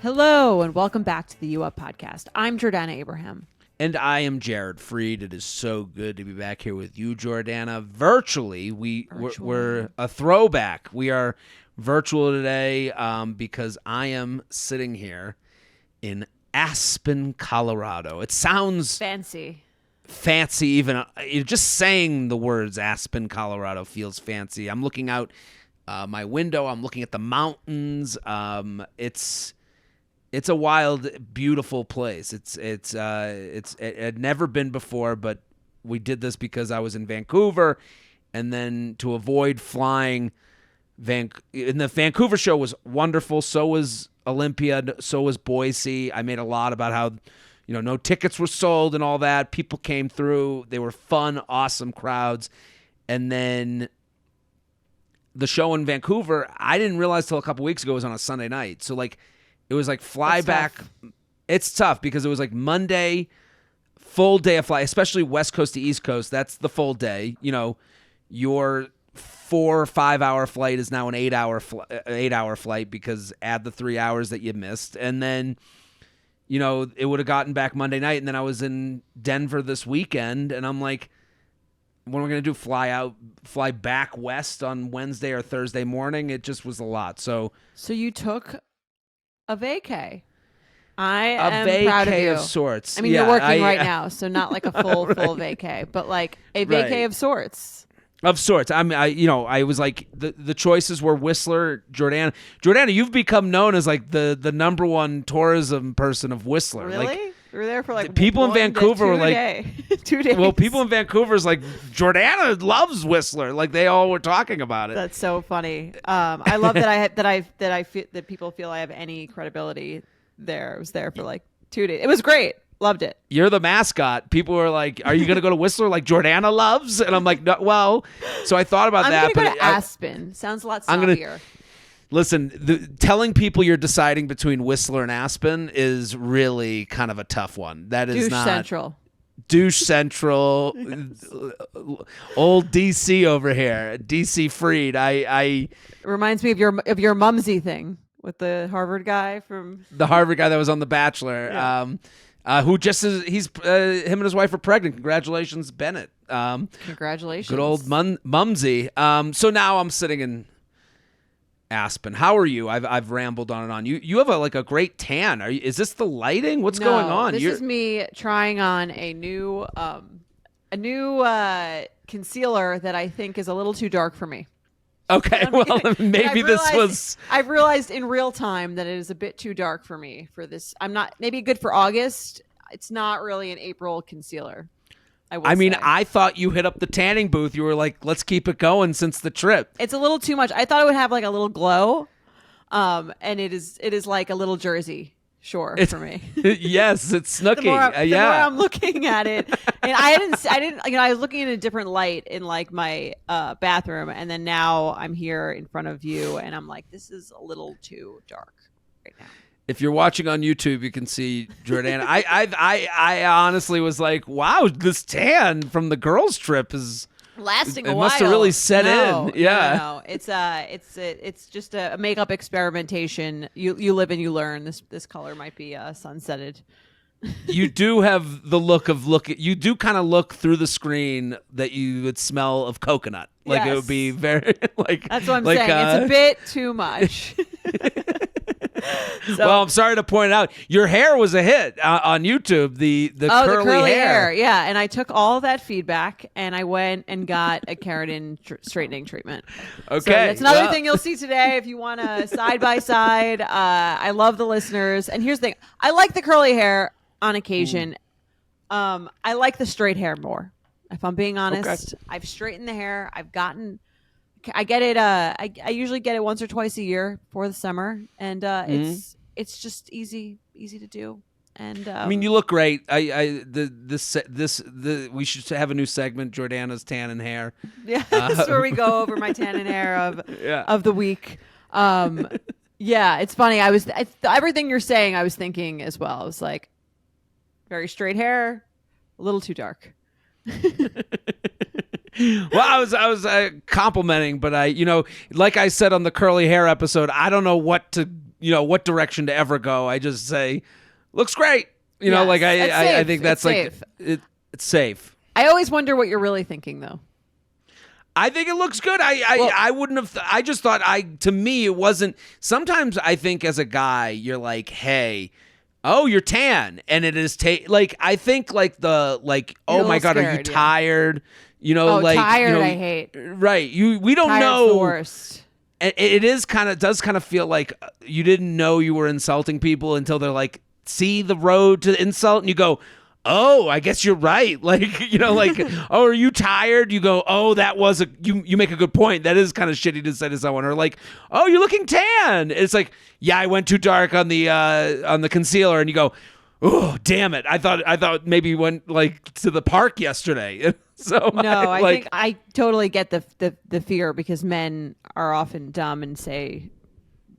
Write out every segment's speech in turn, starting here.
Hello, and welcome back to the U Up Podcast. I'm Jordana Abraham. And I am Jared Freed. It is so good to be back here with you, Jordana. Virtually, we're a throwback. We are virtual today because I am sitting here in Aspen, Colorado. It sounds fancy, even just saying the words Aspen, Colorado feels fancy. I'm looking out my window. I'm looking at the mountains. It's a wild, beautiful place. It had never been before, but we did this because I was in Vancouver, and then to avoid flying, and the Vancouver show was wonderful. So was Olympia. So was Boise. I made a lot about how, no tickets were sold and all that. People came through. They were fun, awesome crowds, and then the show in Vancouver, I didn't realize till a couple weeks ago, was on a Sunday night. So it was like fly back. Tough. It's tough because it was like Monday, full day of flight, especially West Coast to East Coast. That's the full day. Your 4 or 5 hour flight is now an 8-hour flight because add the 3 hours that you missed. And then, it would have gotten back Monday night. And then I was in Denver this weekend, and I'm like, what am I going to do? Fly back west on Wednesday or Thursday morning? It just was a lot. So you took a vacay. I am proud of you. Of sorts. I mean, you're working right now, so not like a full vacay, but like a vacay of sorts. Of sorts. I was like, the choices were Whistler, Jordana. Jordana, you've become known as like the number one tourism person of Whistler. Really? Like, we were there for like people in Vancouver were like 2 days. Well, people in Vancouver is like, Jordana loves Whistler. Like they all were talking about it. That's so funny. I love that people feel I have any credibility there. I was there for like 2 days. It was great. Loved it. You're the mascot. People were like, are you going to go to Whistler like Jordana loves? And I'm like, no, well, so I thought about that. I'm going to go to Aspen. Sounds a lot snobbier. Listen, telling people you're deciding between Whistler and Aspen is really kind of a tough one. That is not Central. Douche Central. Old DC over here. DC Freed. It reminds me of your Mumsy thing with the Harvard guy the Harvard guy that was on The Bachelor. Yeah. Who just is him and his wife are pregnant. Congratulations, Bennett. Congratulations. Good old Mumsy. So now I'm sitting in Aspen. How are you? I've rambled on and on. You have a great tan. Is this the lighting? What's going on? This is me trying on a new concealer that I think is a little too dark for me. Okay, well maybe I've realized in real time that it is a bit too dark for me for this. I'm not maybe good for August. It's not really an April concealer. I thought you hit up the tanning booth. You were like, let's keep it going since the trip. It's a little too much. I thought it would have like a little glow. And it is like a little Jersey Shore for me. Yes, it's snooky. The more I'm looking at it, and I didn't. I was looking in a different light in like my bathroom, and then now I'm here in front of you, and I'm like, this is a little too dark right now. If you're watching on YouTube, you can see Jordana. I honestly was like, wow, this tan from the girls' trip is lasting a while. It must have really set in. Yeah. No. It's just a makeup experimentation. You live and you learn. This color might be sunsetted. You do have the look. You do kind of look through the screen that you would smell of coconut. Like It would be very like. That's what I'm saying. It's a bit too much. So, well, I'm sorry to point out, your hair was a hit on YouTube. The curly hair. Yeah, and I took all of that feedback and I went and got a keratin straightening treatment. Okay, so that's another thing you'll see today if you want to side by side. I love the listeners, and here's the thing: I like the curly hair on occasion. I like the straight hair more. If I'm being honest, I've straightened the hair. I get it. I usually get it once or twice a year for the summer, and it's just easy to do. And I mean, you look great. We should have a new segment, Jordana's tan and hair. Yeah, that's where we go over my tan and hair of the week. Yeah, it's funny. Everything you're saying, I was thinking as well. I was like, very straight hair, a little too dark. Well, I was complimenting, but like I said on the curly hair episode, I don't know what to what direction to ever go. I just say, looks great. Yes, like it's I safe. think that's It's like it's safe. I always wonder what you're really thinking, though. I think it looks good. I wouldn't have. I just thought to me it wasn't. Sometimes I think as a guy you're like, hey, oh, you're tan, and it is like I think like oh my god, scared, are you tired? Tired. I hate. Right. We don't Tired's know. The worst. It is does kind of feel like you didn't know you were insulting people until they're like, see the road to insult, and you go, oh, I guess you're right. Like, oh, are you tired? You go, oh, that was you make a good point. That is kind of shitty to say to someone. Or like, oh, you're looking tan. It's like, yeah, I went too dark on the concealer, and you go, oh, damn it. I thought maybe you went like to the park yesterday. So no, I think I totally get the fear because men are often dumb and say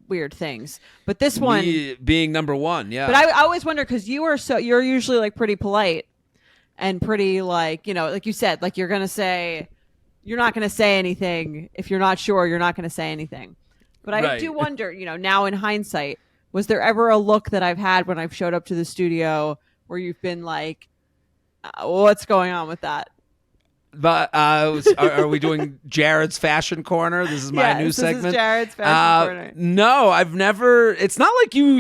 weird things. But this one being number one, yeah. But I always wonder because you're usually like pretty polite and pretty like, like you said, like you're not gonna say anything if you're not sure. You're not gonna say anything. But I do wonder, now in hindsight, was there ever a look that I've had when I've showed up to the studio where you've been like, what's going on with that? But are we doing Jared's Fashion Corner? This is my new segment. This is Jared's Fashion Corner. No, I've never. It's not like you.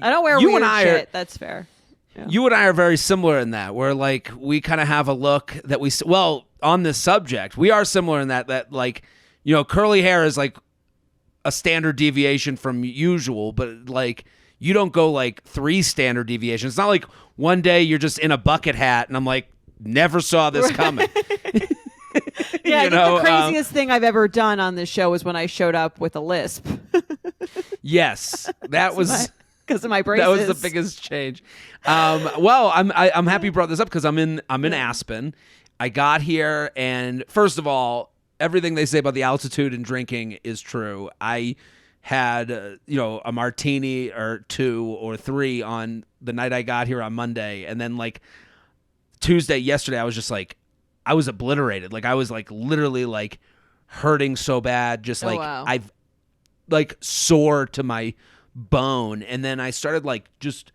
I don't wear weird shit. That's fair. Yeah. You and I are very similar in that. Where like we kind of have a look that on this subject, we are similar in that like curly hair is like a standard deviation from usual, but like you don't go like 3 standard deviations. It's not like one day you're just in a bucket hat and I'm like, never saw this coming. Yeah, I think the craziest thing I've ever done on this show was when I showed up with a lisp. Yes, that was because of my braces. That was the biggest change. Well, I'm happy you brought this up because I'm in Aspen. I got here, and first of all, everything they say about the altitude and drinking is true. I had a martini or 2 or 3 on the night I got here on Monday, and then like yesterday I was just like, I was obliterated. Like I was like literally like hurting so bad, just like I've like sore to my bone. And then I started like just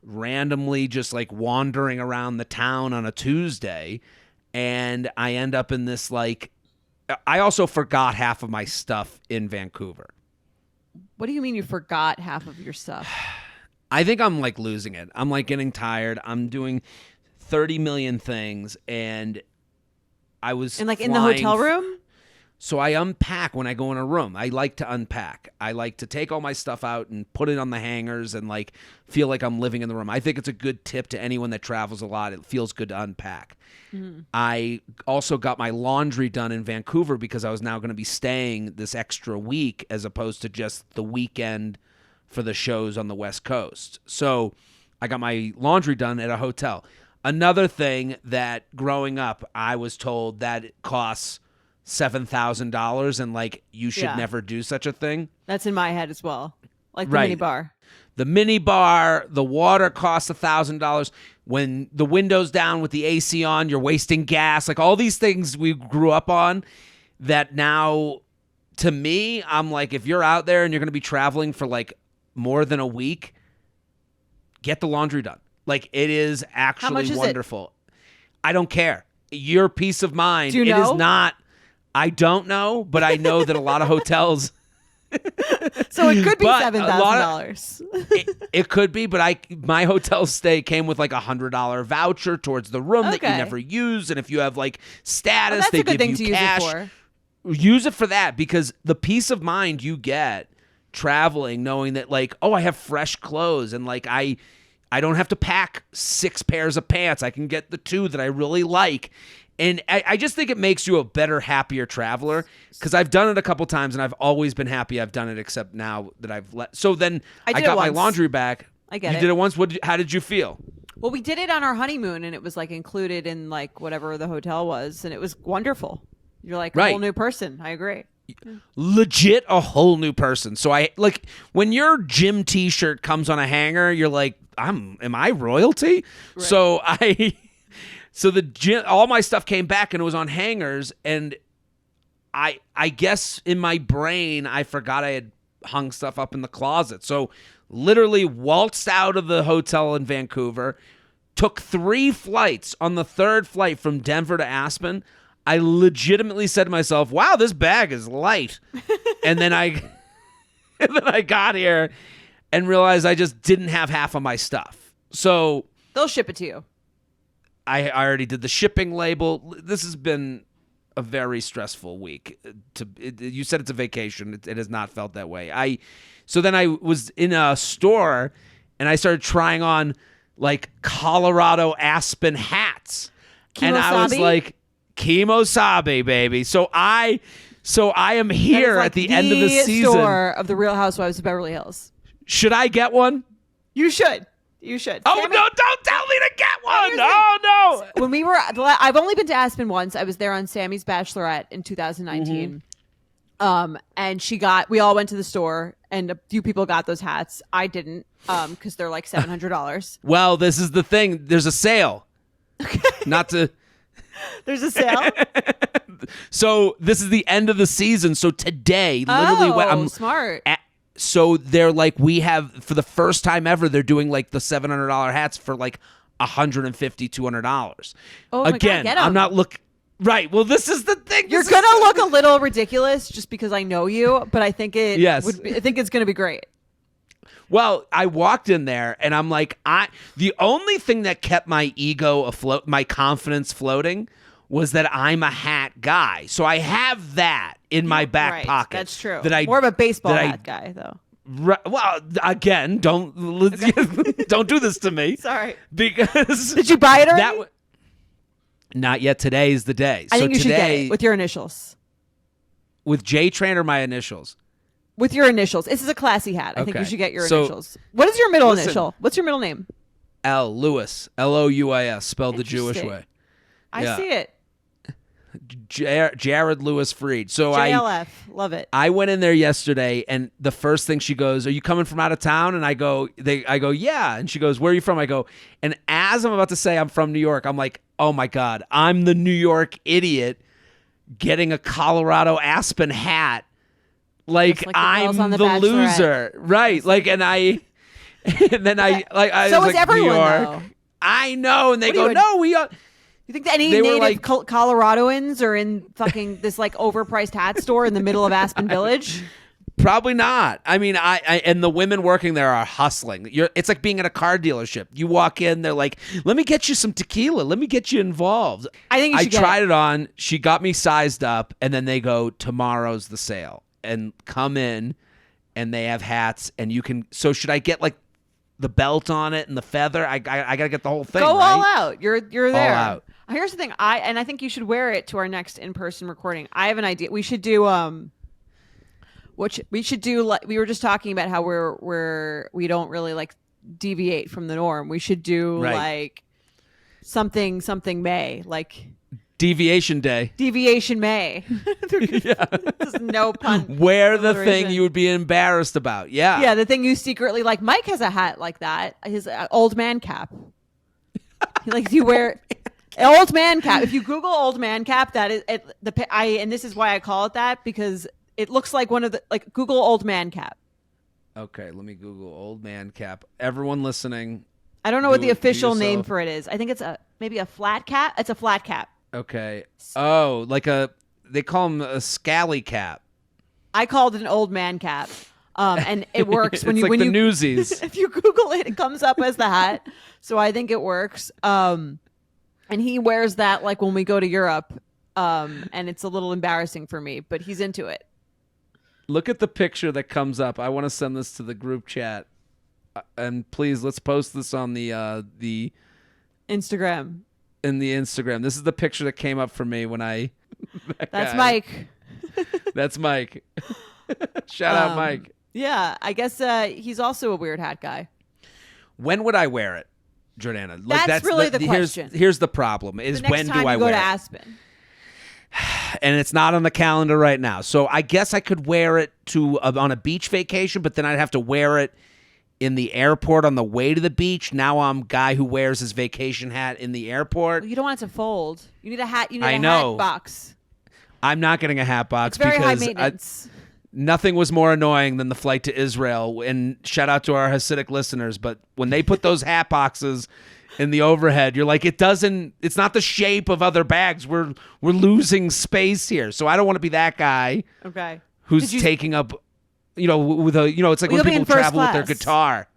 randomly just like wandering around the town on a Tuesday, and I end up in this like, I also forgot half of my stuff in Vancouver. What do you mean you forgot half of your stuff? I think I'm like losing it. I'm like getting tired. I'm doing 30 million things, and I was in the hotel room. So I unpack when I go in a room. I like to unpack. I like to take all my stuff out and put it on the hangers and like feel like I'm living in the room. I think it's a good tip to anyone that travels a lot. It feels good to unpack. Mm-hmm. I also got my laundry done in Vancouver because I was now going to be staying this extra week as opposed to just the weekend for the shows on the West Coast. So I got my laundry done at a hotel. Another thing that growing up, I was told that it costs $7,000 and like you should never do such a thing. That's in my head as well. Like the mini bar. The mini bar, the water costs $1,000. When the window's down with the AC on, you're wasting gas. Like all these things we grew up on that now, to me, I'm like, if you're out there and you're going to be traveling for like more than a week, get the laundry done. Like it is actually wonderful. I don't care. Your peace of mind. Do you know? It is not. I don't know, but I know that a lot of hotels. So it could be $7,000. It could be, but my hotel stay came with like $100 voucher towards the room that you never use, and if you have like status, they give you cash. Use it for that because the peace of mind you get traveling, knowing that like, oh, I have fresh clothes, and like I don't have to pack 6 pairs of pants. I can get the 2 that I really like. And I just think it makes you a better, happier traveler because I've done it a couple times and I've always been happy I've done it, except now that I've let. So then I got my laundry back. I get it. You did it once. How did you feel? Well, we did it on our honeymoon and it was like included in like whatever the hotel was, and it was wonderful. You're like a whole new person. I agree. Legit a whole new person. So I like when your gym t-shirt comes on a hanger, you're like, am I royalty? Right. So the gym, all my stuff came back and it was on hangers, and I guess in my brain I forgot I had hung stuff up in the closet. So literally waltzed out of the hotel in Vancouver, took 3 flights. On the 3rd flight from Denver to Aspen, I legitimately said to myself, wow, this bag is light. And then I got here and realized I just didn't have half of my stuff. So They'll ship it to you. I already did the shipping label. This has been a very stressful week. You said it's a vacation. It has not felt that way. So then I was in a store and I started trying on like Colorado Aspen hats. And I was Kimosabe? like, Kimosabe, baby. So I am That is here like at the end of the season. store of the Real Housewives of Beverly Hills. Should I get one? You should. You should. Oh, Sammy, no, don't tell me to get one. Here's the Oh, no. when we were, I've only been to Aspen once. I was there on Sammy's Bachelorette in 2019. And we all went to the store and a few people got those hats. I didn't, cause they're like $700. Well, this is the thing. There's a sale. Not to. There's a sale. So this is the end of the season. So today, literally, I'm smart. So they're like, we have, for the first time ever, they're doing like the $700 hats for like $150, $200. Oh my God, Again, get 'em. I'm not looking. Right. Well, this is the thing. You're gonna look a little ridiculous just because I know you, but I think Yes. I think it's gonna be great. Well, I walked in there and I'm like, the only thing that kept my ego afloat, my confidence floating, was that I'm a hat guy. So I have that in my back Right, pocket. that's true. That I More of a baseball that I- hat guy, though. Well, again, don't do this to me. Sorry. Because Did you buy it already? Not yet. Today is the day. I so think you should get today, it with your initials. with J-Train or my initials. With your initials. This is a classy hat. I think you Okay. should get your So, initials. What is your middle listen. initial? What's your middle name? L. Lewis. Louis, spelled the Jewish Interesting. way. I Yeah. see it. Jared Lewis Freed. So JLF. Love it. I went in there yesterday, and the first thing she goes, "Are you coming from out of town?" And I go, "Yeah." And she goes, "Where are you from?" I go, and as I'm about to say I'm from New York, I'm like, "Oh my God, I'm the New York idiot getting a Colorado Aspen hat. Like, Just like the girls I'm on the, The Bachelorette. loser, right?" Like, and I, and then I So was is like, everyone, New York. though. I know, and they What are go, you- "No, we are." You think that any They were native like- Coloradoans are in fucking this like overpriced hat store in the middle of Aspen Village? Probably not. I mean, I and the women working there are hustling. It's like being at a car dealership. You walk in, they're like, "Let me get you some tequila. Let me get you involved." I think you should get tried it on. She got me sized up, and then they go, "Tomorrow's the sale," and come in, and they have hats, and you can. So should I get like the belt on it and the feather? I gotta get the whole thing. Go right? all out. You're there. out. Here's the thing. I think you should wear it to our next in-person recording. I have an idea. We should do we should do like we were just talking about how we don't really like deviate from the norm. We should do Right. like something May, like Deviation Day. Deviation May. There's no pun. Wear the alliteration. thing you would be embarrassed about. Yeah. Yeah, the thing you secretly like. Mike has a hat like that. His old man cap. Like you wear old man cap. If you Google old man cap, that is and this is why I call it that, because it looks like one of the like Google old man cap. Okay, let me Google old man cap. Everyone listening. I don't know what Do the it- do official name yourself. for it is. I think it's maybe a flat cap. It's a flat cap. Okay. Oh, they call them a scally cap. I called it an old man cap. And it works when It's you like when the you Newsies. if you Google it, it comes up as the hat. So I think it works. And he wears that like when we go to Europe. And it's a little embarrassing for me, but he's into it. Look at the picture that comes up. I want to send this to the group chat. And please, let's post this on the Instagram. in the Instagram. This is the picture that came up for me when I That's guy. Mike. That's Mike. Shout out Mike. Yeah, I guess he's also a weird hat guy. When would I wear it, Jordana? Like, That's really the question. Here's the problem: is The next when time do I you go wear to it? Aspen. And it's not on the calendar right now. So I guess I could wear it to on a beach vacation, but then I'd have to wear it in the airport on the way to the beach. Now I'm a guy who wears his vacation hat in the airport. Well, you don't want it to fold. You need a hat. You need I a know. hat box. I'm not getting a hat box It's very high because maintenance. Nothing was more annoying than the flight to Israel. And shout out to our Hasidic listeners, but when they put those hat boxes in the overhead, you're like, it's not the shape of other bags. We're losing space here. So I don't want to be that guy Okay. who's taking up, with a, it's like Well, when you'll be in people first travel with their class. guitar.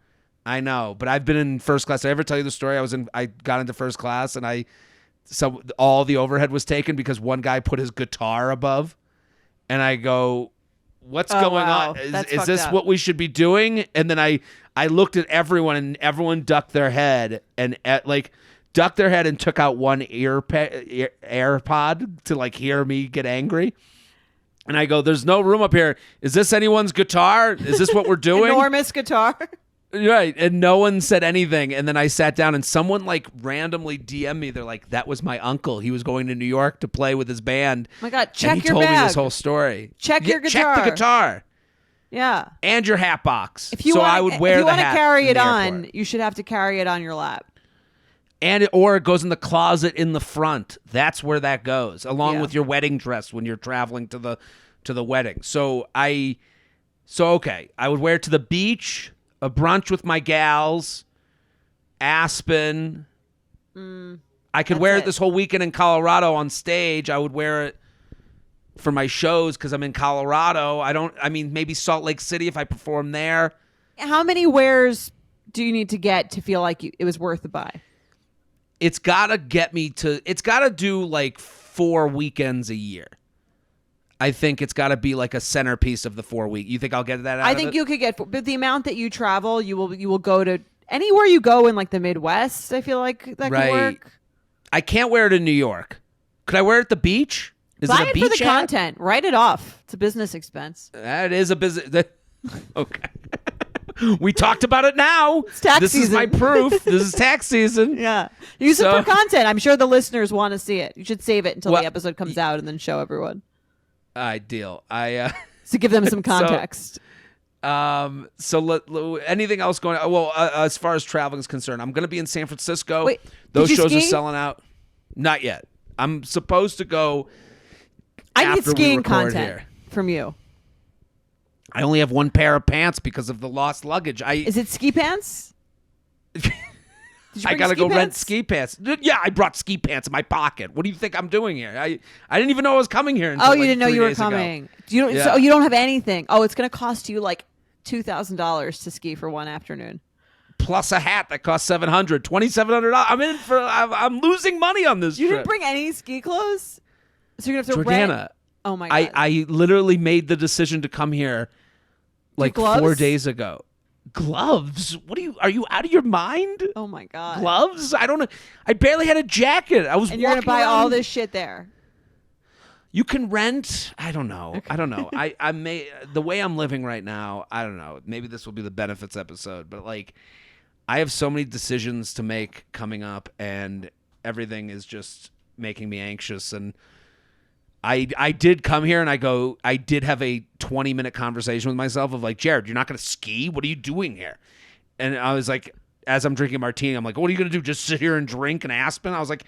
I know, but I've been in first class. Did I ever tell you the story? I got into first class and so all the overhead was taken because one guy put his guitar above, and I go, what's going wow. on? That's Is fucked this up. what we should be doing? And then I looked at everyone, and everyone ducked their head and ducked their head and took out one AirPod to like hear me get angry. And I go, there's no room up here. Is this anyone's guitar? Is this what we're doing? Enormous guitar. Right. And no one said anything. And then I sat down and someone like randomly DM'd me. They're like, that was my uncle. He was going to New York to play with his band. Oh my God, And check he your told me bag. this whole story. Check your Check the guitar. guitar. Yeah. And your hat box. If you so want, I would wear if you the want to hat carry in it the on, airport. you should have to carry it on your lap. Or it goes in the closet in the front. That's where that goes, along Yeah. with your wedding dress when you're traveling to the wedding. So okay, I would wear it to the beach, a brunch with my gals, Aspen. I could That's wear it it. this whole weekend in Colorado on stage. I would wear it for my shows because I'm in Colorado. Maybe Salt Lake City if I perform there. How many wears do you need to get to feel like it was worth the buy? It's got to do like 4 weekends a year. I think it's got to be like a centerpiece of the 4 week. You think I'll get that out I of think it? you could get, but the amount that you travel, you will go to anywhere you go in like the Midwest. I feel like that Right. could work. I can't wear it in New York. Could I wear it at the beach? Is Buy it a it beach for the hat? content. Write it off. It's a business expense. That is a business. Okay. We talked about it now. It's tax This is my season. proof. This is tax season. Yeah. Use So- it for content. I'm sure the listeners want to see it. You should save it until Well, the episode comes out and then show everyone. Ideal. To give them some context. Anything else going on? Well, as far as traveling is concerned, I'm going to be in San Francisco. Wait, Those did you shows are ski? selling out. Not yet. I'm supposed to go I need after we skiing record content here. from you. I only have one pair of pants because of the lost luggage. Is it ski pants? Did you I bring gotta ski go rent pants? ski pants. Yeah, I brought ski pants in my pocket. What do you think I'm doing here? I didn't even know I was coming here. Until Oh, you like didn't know 3 you were days ago. coming. So Yeah. you don't have anything. Oh, it's going to cost you like $2,000 to ski for one afternoon. Plus a hat that costs $700, $2,700. I'm losing money on this You trip. didn't bring any ski clothes, so you're gonna have to Jordana, rent. Oh my god! I literally made the decision to come here like gloves? 4 days ago. Gloves? Are you out of your mind? Oh my god! Gloves? I don't know. I barely had a jacket. I was And you're gonna walking buy all around- this shit there. You can rent. I don't know. I may the way I'm living right now. I don't know. Maybe this will be the benefits episode, but like, I have so many decisions to make coming up, and everything is just making me anxious. And I did come here, and I did have a 20-minute conversation with myself of like, Jared, you're not going to ski? What are you doing here? And I was like, as I'm drinking a martini, I'm like, what are you going to do? Just sit here and drink in Aspen? I was like.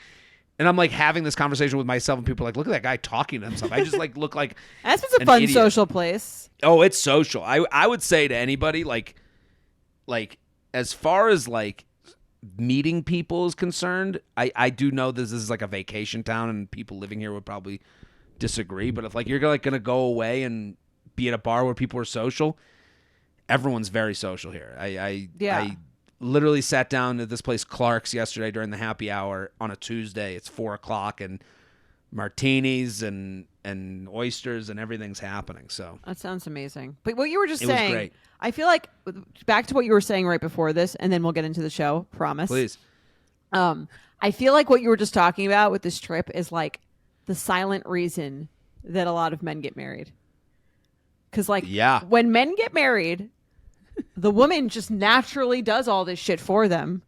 And I'm like having this conversation with myself, and people are like, look at that guy talking to himself. I just like look like Aspen's a an fun idiot. social place. Oh, it's social. I would say to anybody like as far as like meeting people is concerned, I do know this is like a vacation town, and people living here would probably disagree. But if like you're like gonna go away and be at a bar where people are social, everyone's very social here. I literally sat down at this place Clark's yesterday during the happy hour on a Tuesday. It's 4:00 and martinis and oysters and everything's happening. So That sounds amazing. But what you were just It was saying, great. I feel like back to what you were saying right before this, and then we'll get into the show. Promise. please. I feel like what you were just talking about with this trip is like the silent reason that a lot of men get married. Because like Yeah. when men get married, the woman just naturally does all this shit for them,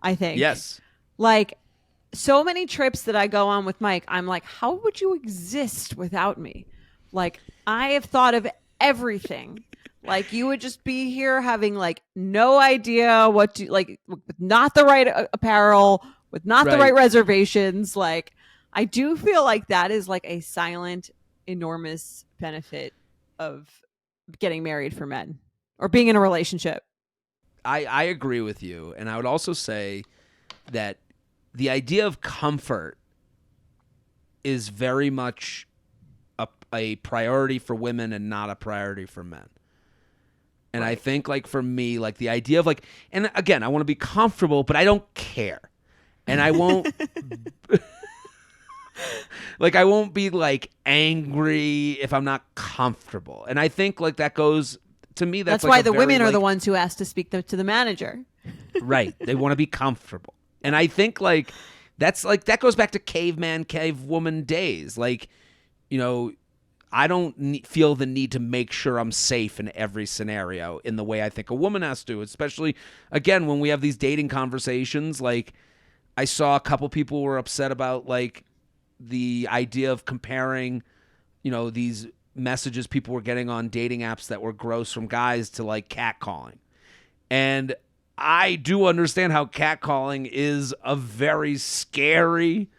I think. Yes. Like so many trips that I go on with Mike, I'm like, how would you exist without me? Like I have thought of everything. Like you would just be here having like no idea what to like with not the right apparel, with not the Right. right reservations. Like I do feel like that is like a silent, enormous benefit of getting married for men or being in a relationship. I agree with you. And I would also say that the idea of comfort is very much a priority for women and not a priority for men. And I think, like, for me, like, the idea of, like, and again, I want to be comfortable, but I don't care. And I won't, like, I won't be, like, angry if I'm not comfortable. And I think, like, that goes, to me, that's like why the very, women are like, the ones who ask to speak to the manager. right. They want to be comfortable. And I think, like, that's, like, that goes back to caveman, cavewoman days. Like, you know, I don't feel the need to make sure I'm safe in every scenario in the way I think a woman has to, especially, again, when we have these dating conversations. Like, I saw a couple people were upset about, like, the idea of comparing, you know, these messages people were getting on dating apps that were gross from guys to, like, catcalling. And I do understand how catcalling is a very scary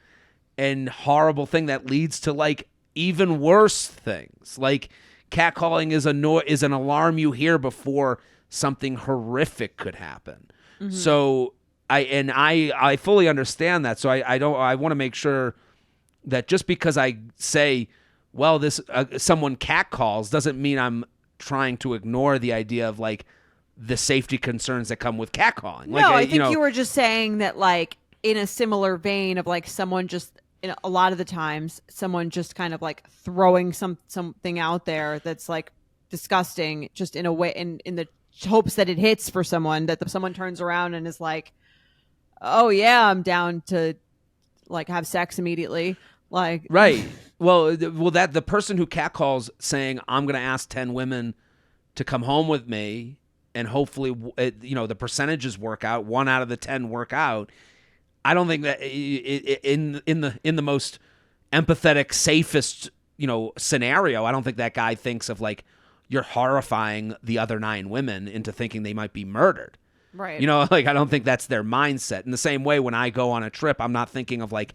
and horrible thing that leads to, like, even worse things. Like, catcalling is an alarm you hear before something horrific could happen. Mm-hmm. So I fully understand that. So I want to make sure that just because I say, well, this someone catcalls doesn't mean I'm trying to ignore the idea of, like, the safety concerns that come with catcalling. No, I think you were just saying that, like, in a similar vein of, like, someone just, a lot of the times, someone just kind of, like, throwing something out there that's, like, disgusting, just in a way, in the hopes that it hits for someone, that someone turns around and is like, oh yeah, I'm down to, like, have sex immediately. Like, right. Well, that the person who catcalls saying, I'm going to ask 10 women to come home with me, and hopefully, you know, the percentages work out, 1 out of the 10 work out. I don't think that in the most empathetic, safest, you know, scenario, I don't think that guy thinks of, like, you're horrifying the other 9 women into thinking they might be murdered. Right. You know, like, I don't think that's their mindset. In the same way, when I go on a trip, I'm not thinking of, like,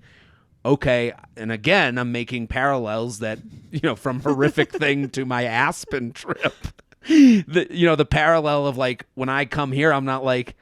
okay, and again, I'm making parallels that, you know, from horrific thing to my Aspen trip. The parallel of, like, when I come here, I'm not like,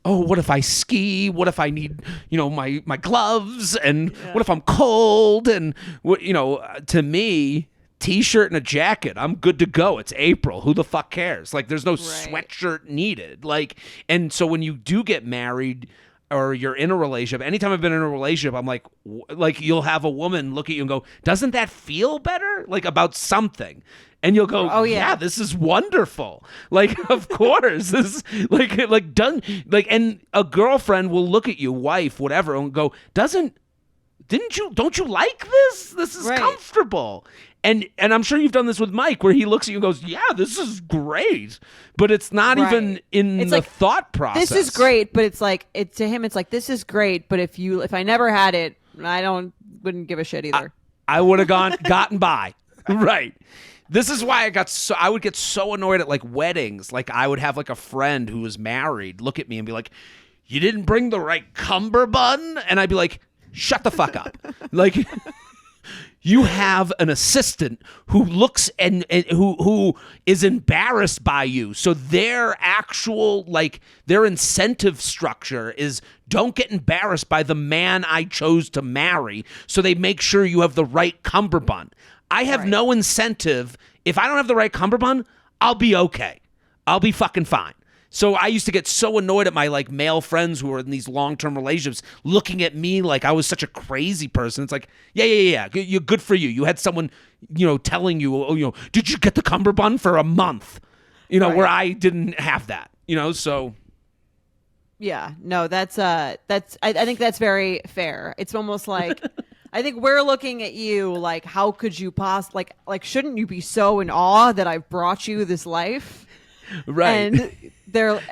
oh, what if I ski? What if I need, you know, my gloves? And what if I'm cold? And, you know, to me, T-shirt and a jacket, I'm good to go. It's April. Who the fuck cares? Like, there's no sweatshirt needed. Like, and so when you do get married or you're in a relationship, anytime I've been in a relationship, I'm like, you'll have a woman look at you and go, doesn't that feel better? Like, about something. And you'll go, oh yeah, this is wonderful. Like, of course, this is like done. Like, and a girlfriend will look at you, wife, whatever, and go, don't you like this? This is comfortable. And I'm sure you've done this with Mike, where he looks at you and goes, yeah, this is great. But it's not even in the thought process. This is great, but it's like, to him, it's like, this is great, but if I never had it, wouldn't give a shit either. I would have gotten by. Right. This is why I would get so annoyed at, like, weddings. Like, I would have, like, a friend who was married look at me and be like, you didn't bring the right cummerbund? And I'd be like, shut the fuck up. Like, you have an assistant who looks and who is embarrassed by you. So their actual, like, their incentive structure is, don't get embarrassed by the man I chose to marry. So they make sure you have the right cummerbund. I have no incentive. If I don't have the right cummerbund, I'll be okay. I'll be fucking fine. So I used to get so annoyed at my, like, male friends who were in these long-term relationships looking at me like I was such a crazy person. It's like, yeah. You're good for you. You had someone, you know, telling you, oh, you know, did you get the cummerbund for a month? You know, where I didn't have that, you know, so. Yeah, no, I think that's very fair. It's almost like, I think we're looking at you like, how could you possibly, like, shouldn't you be so in awe that I've brought you this life? Right.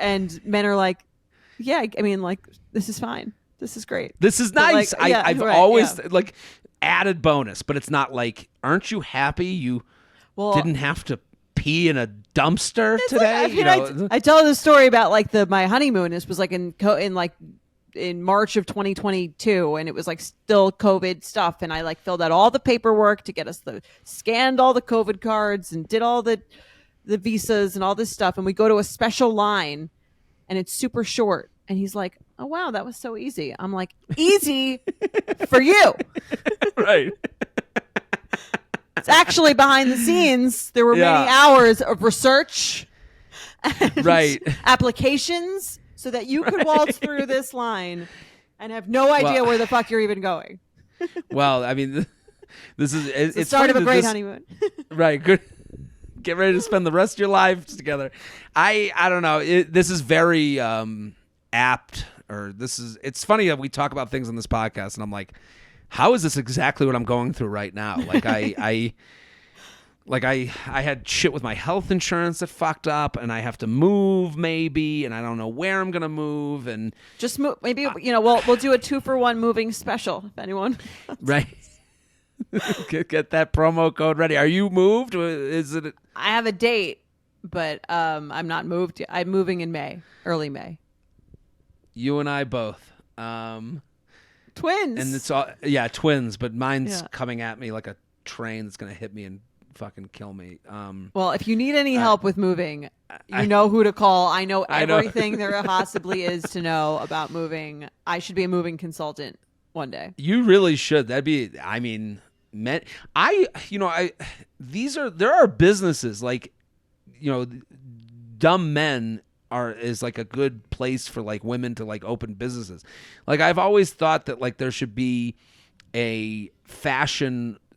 And men are like, yeah, I mean, like, this is fine. This is great. This is nice. Like, I've always like added bonus, but it's not like, aren't you happy you didn't have to pee in a dumpster today? Like, I tell the story about, like, my honeymoon. This was like in March of 2022, and it was, like, still COVID stuff, and I, like, filled out all the paperwork to get us scanned all the COVID cards and did all the the visas and all this stuff, and we go to a special line, and it's super short. And he's like, "Oh wow, that was so easy." I'm like, "Easy for you." Right. It's actually behind the scenes. There were Yeah. many hours of research, and Right. applications, so that you could waltz through this line and have no idea Well- where the fuck you're even going. Well, I mean, this is It's the it's start funny of a that great this- honeymoon. Right. Good. Get ready to spend the rest of your lives together. I don't know. This is very apt, or it's funny that we talk about things on this podcast, and I'm like, how is this exactly what I'm going through right now? Like I had shit with my health insurance that fucked up, and I have to move maybe, and I don't know where I'm gonna move, and Just move. Maybe we'll do a 2-for-1 moving special if anyone. right. Get that promo code ready. Are you moved? Is it? I have a date, but I'm not moved yet. I'm moving in May, early May. You and I both. Twins. And it's all twins, but mine's Yeah. coming at me like a train that's gonna hit me and fucking kill me. Well, if you need any help with moving, you know who to call. I know I know. everything there possibly is to know about moving. I should be a moving consultant one day. You really should. That'd be. I mean, there are businesses like, dumb men is like a good place for like women to like open businesses. Like I've always thought that like there should be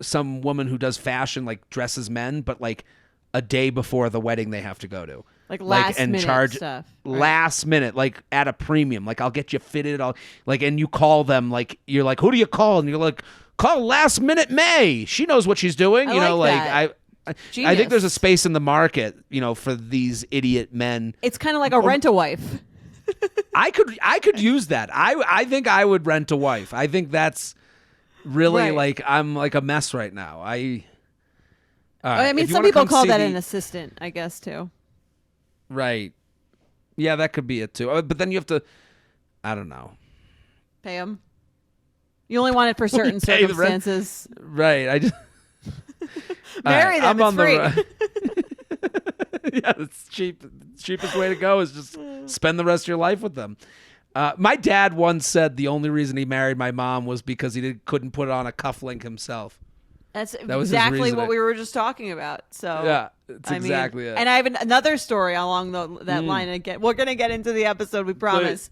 some woman who does fashion like dresses men, but like a day before the wedding they have to go to. Like last and minute charge stuff. Right. last minute, like at a premium. Like I'll get you fitted. And you call them, like you're like, who do you call? And you're like, call Last Minute May. She knows what she's doing. I like that. I Genius. think there's a space in the market, for these idiot men. It's kind of like a rent-a-wife. I could use that. I think I would rent a wife. I think that's really Right. like I'm like a mess right now. All right, I mean, if you some wanna people come call see that me- an assistant, I guess, too. Right. Yeah, that could be it too. But then you have to, I don't know. Pay them. You only want it for certain Pay the rent. circumstances. Right. I just Marry them. It's free. Yeah, it's cheap. Cheapest way to go is just spend the rest of your life with them. My dad once said the only reason he married my mom was because he couldn't put on a cufflink himself. That's was his exactly reasoning. what we were just talking about. So Yeah, it's I mean, exactly it. And I have another story along that line. Again, we're gonna get into the episode. We promise.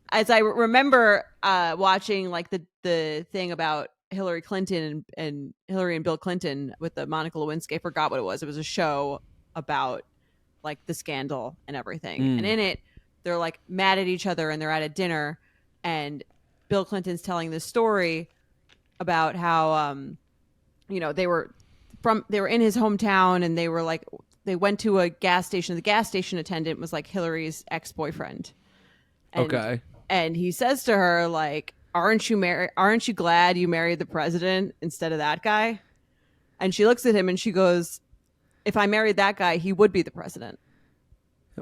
As I remember watching like the thing about Hillary Clinton and Hillary and Bill Clinton with the Monica Lewinsky. I forgot what it was. It was a show about like the scandal and everything. And in it, they're like mad at each other and they're at a dinner, and Bill Clinton's telling this story about how they were in his hometown, and they were like they went to a gas station. The gas station attendant was like Hillary's ex-boyfriend. And, Okay. And he says to her like, Aren't you glad you married the president instead of that guy? And she looks at him and she goes, if I married that guy, he would be the president.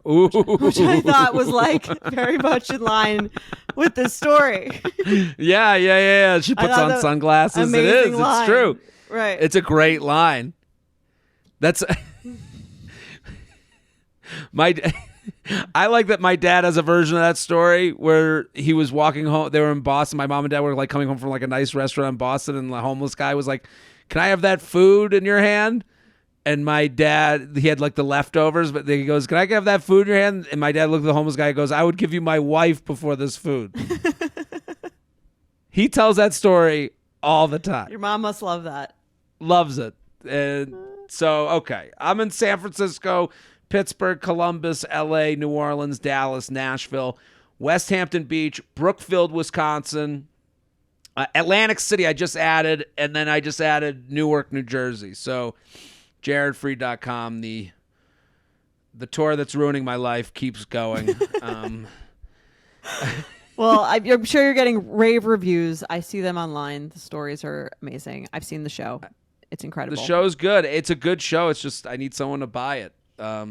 Ooh. Which I thought was like very much in line with the story. Yeah. She puts thought on that sunglasses. It amazing is. line. It's true. Right. It's a great line. That's I like that my dad has a version of that story where he was walking home. They were in Boston. My mom and dad were like coming home from like a nice restaurant in Boston, and the homeless guy was like, "Can I have that food in your hand?" And my dad, he had like the leftovers, but he goes, "Can I have that food in your hand?" And my dad looked at the homeless guy and goes, "I would give you my wife before this food." He tells that story all the time. Your mom must love that. Loves it. And so, okay. I'm in San Francisco, Pittsburgh, Columbus, LA, New Orleans, Dallas, Nashville, West Hampton Beach, Brookfield, Wisconsin, Atlantic City I just added, and then I just added Newark, New Jersey. So jaredfreed.com, the tour that's ruining my life keeps going. Well, I'm sure you're getting rave reviews. I see them online. The stories are amazing. I've seen the show. It's incredible. The show's good. It's a good show. It's just I need someone to buy it. I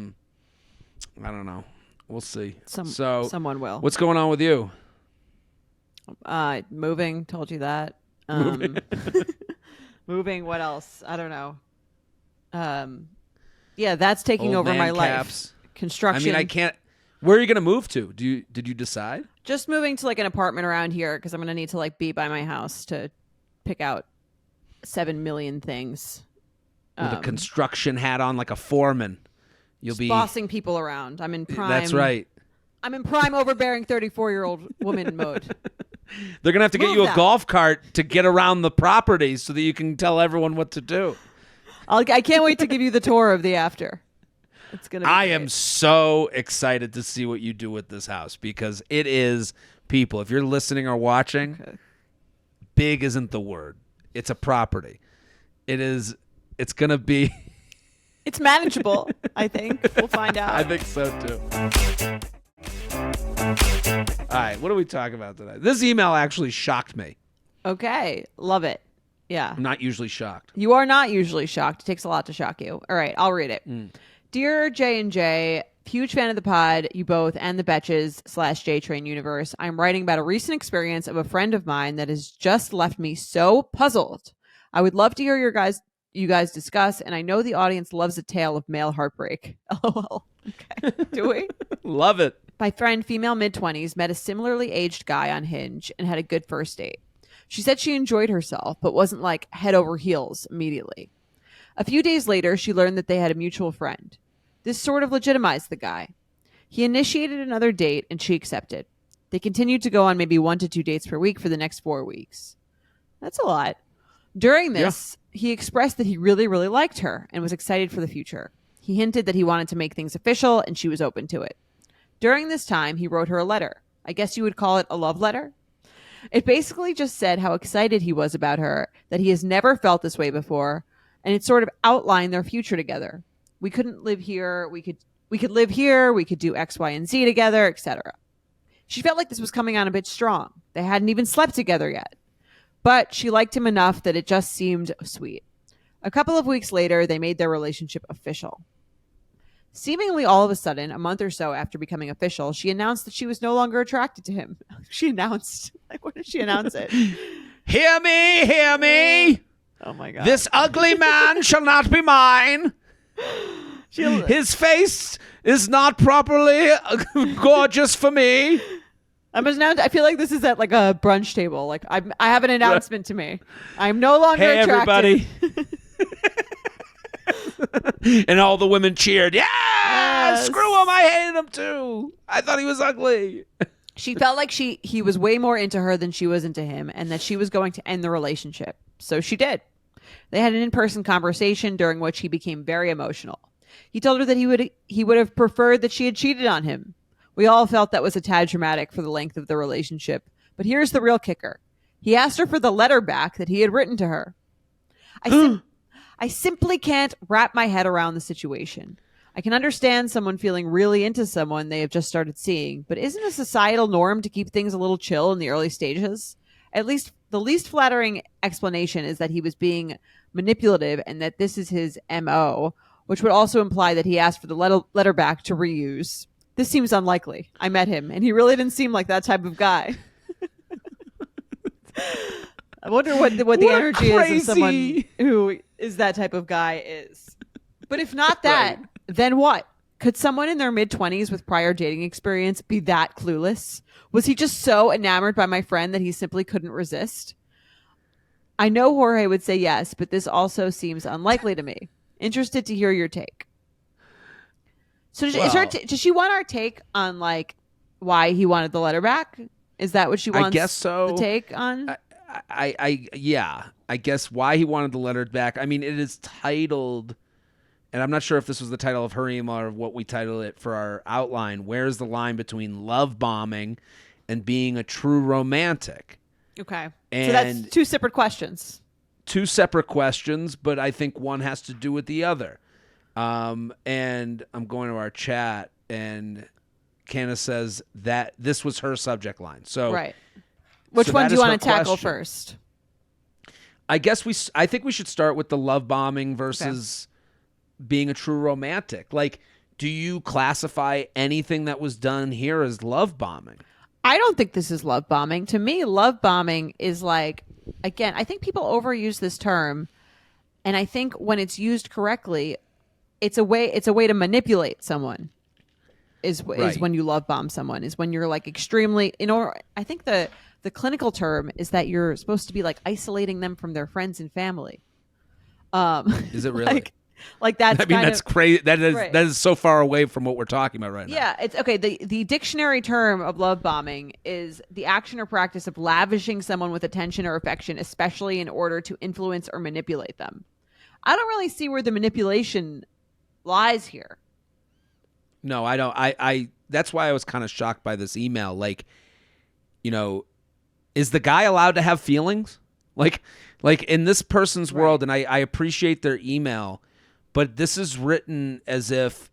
don't know. We'll see. Someone will. What's going on with you? Moving. Told you that. Moving. What else? I don't know. Yeah, that's taking Old over man my life. caps. Construction. I mean, I can't. Where are you going to move to? Did you decide? Just moving to like an apartment around here because I'm going to need to like be by my house to pick out 7 million things. With a construction hat on like a foreman. You'll be bossing people around. I'm in prime. That's right. I'm in prime overbearing 34-year-old woman mode. They're going to have to get Move you a that. golf cart to get around the property so that you can tell everyone what to do. I can't wait to give you the tour of the after. It's gonna. I am so excited to see what you do with this house because it is, people, if you're listening or watching, big isn't the word. It's a property. It's going to be. It's manageable, I think. We'll find out. I think so too. All right, what are we talking about today? This email actually shocked me. Okay. Love it. Yeah. I'm not usually shocked. You are not usually shocked. It takes a lot to shock you. All right, I'll read it. Dear J&J, huge fan of the pod, you both, and the Betches / JTrain universe. I'm writing about a recent experience of a friend of mine that has just left me so puzzled. I would love to hear you guys discuss, and I know the audience loves a tale of male heartbreak. LOL. Okay. Do we? Love it. My friend, female mid-20s, met a similarly aged guy on Hinge and had a good first date. She said she enjoyed herself, but wasn't like head over heels immediately. A few days later, she learned that they had a mutual friend. This sort of legitimized the guy. He initiated another date and she accepted. They continued to go on maybe 1 to 2 dates per week for the next 4 weeks. That's a lot. During this, he expressed that he really, really liked her and was excited for the future. He hinted that he wanted to make things official and she was open to it. During this time, he wrote her a letter. I guess you would call it a love letter. It basically just said how excited he was about her, that he has never felt this way before, and it sort of outlined their future together. We couldn't live here. We could live here. We could do X, Y, and Z together, etc. She felt like this was coming on a bit strong. They hadn't even slept together yet. But she liked him enough that it just seemed sweet. A couple of weeks later, they made their relationship official. Seemingly all of a sudden, a month or so after becoming official, she announced that she was no longer attracted to him. She announced. Like, when did she announce it? Hear me, hear me. Oh, my God. This ugly man shall not be mine. His face is not properly gorgeous for me. I feel like this is at like a brunch table. Like I have an announcement to me. I'm no longer Hey, attracted. Everybody. And all the women cheered. Yeah, Yes. screw him. I hated him too. I thought he was ugly. She felt like he was way more into her than she was into him, and that she was going to end the relationship. So she did. They had an in-person conversation during which he became very emotional. He told her that he would have preferred that she had cheated on him. We all felt that was a tad dramatic for the length of the relationship. But here's the real kicker. He asked her for the letter back that he had written to her. I simply can't wrap my head around the situation. I can understand someone feeling really into someone they have just started seeing, but isn't a societal norm to keep things a little chill in the early stages? At least the least flattering explanation is that he was being manipulative and that this is his MO, which would also imply that he asked for the letter back to reuse. This seems unlikely. I met him, and he really didn't seem like that type of guy. I wonder what the energy is of someone who is that type of guy is. But if not that, Right. Then what? Could someone in their mid-20s with prior dating experience be that clueless? Was he just so enamored by my friend that he simply couldn't resist? I know Jorge would say yes, but this also seems unlikely to me. Interested to hear your take. So does she want our take on like why he wanted the letter back? Is that what she wants? I guess so. The take on? I guess why he wanted the letter back. I mean, it is titled, and I'm not sure if this was the title of her email or what we titled it for our outline. Where's the line between love bombing and being a true romantic? Okay. And so that's two separate questions. Two separate questions, but I think one has to do with the other. And I'm going to our chat, and Candace says that this was her subject line. So right. Which one that do you is want to her tackle question. first? I guess I think we should start with the love bombing versus being a true romantic. Like, do you classify anything that was done here as love bombing? I don't think this is love bombing. To me, love bombing is like, again, I think people overuse this term, and I think when it's used correctly, it's a way to manipulate someone. Is Right. when you love bomb someone, is when you're like extremely, I think the clinical term is that you're supposed to be like isolating them from their friends and family. Is it really? Like that's I mean, kind that's of crazy. That is Right. that is so far away from what we're talking about right now. Yeah, it's okay. The dictionary term of love bombing is the action or practice of lavishing someone with attention or affection, especially in order to influence or manipulate them. I don't really see where the manipulation lies here. No, I don't. I that's why I was kind of shocked by this email. Like, is the guy allowed to have feelings? Like in this person's world, and I appreciate their email, but this is written as if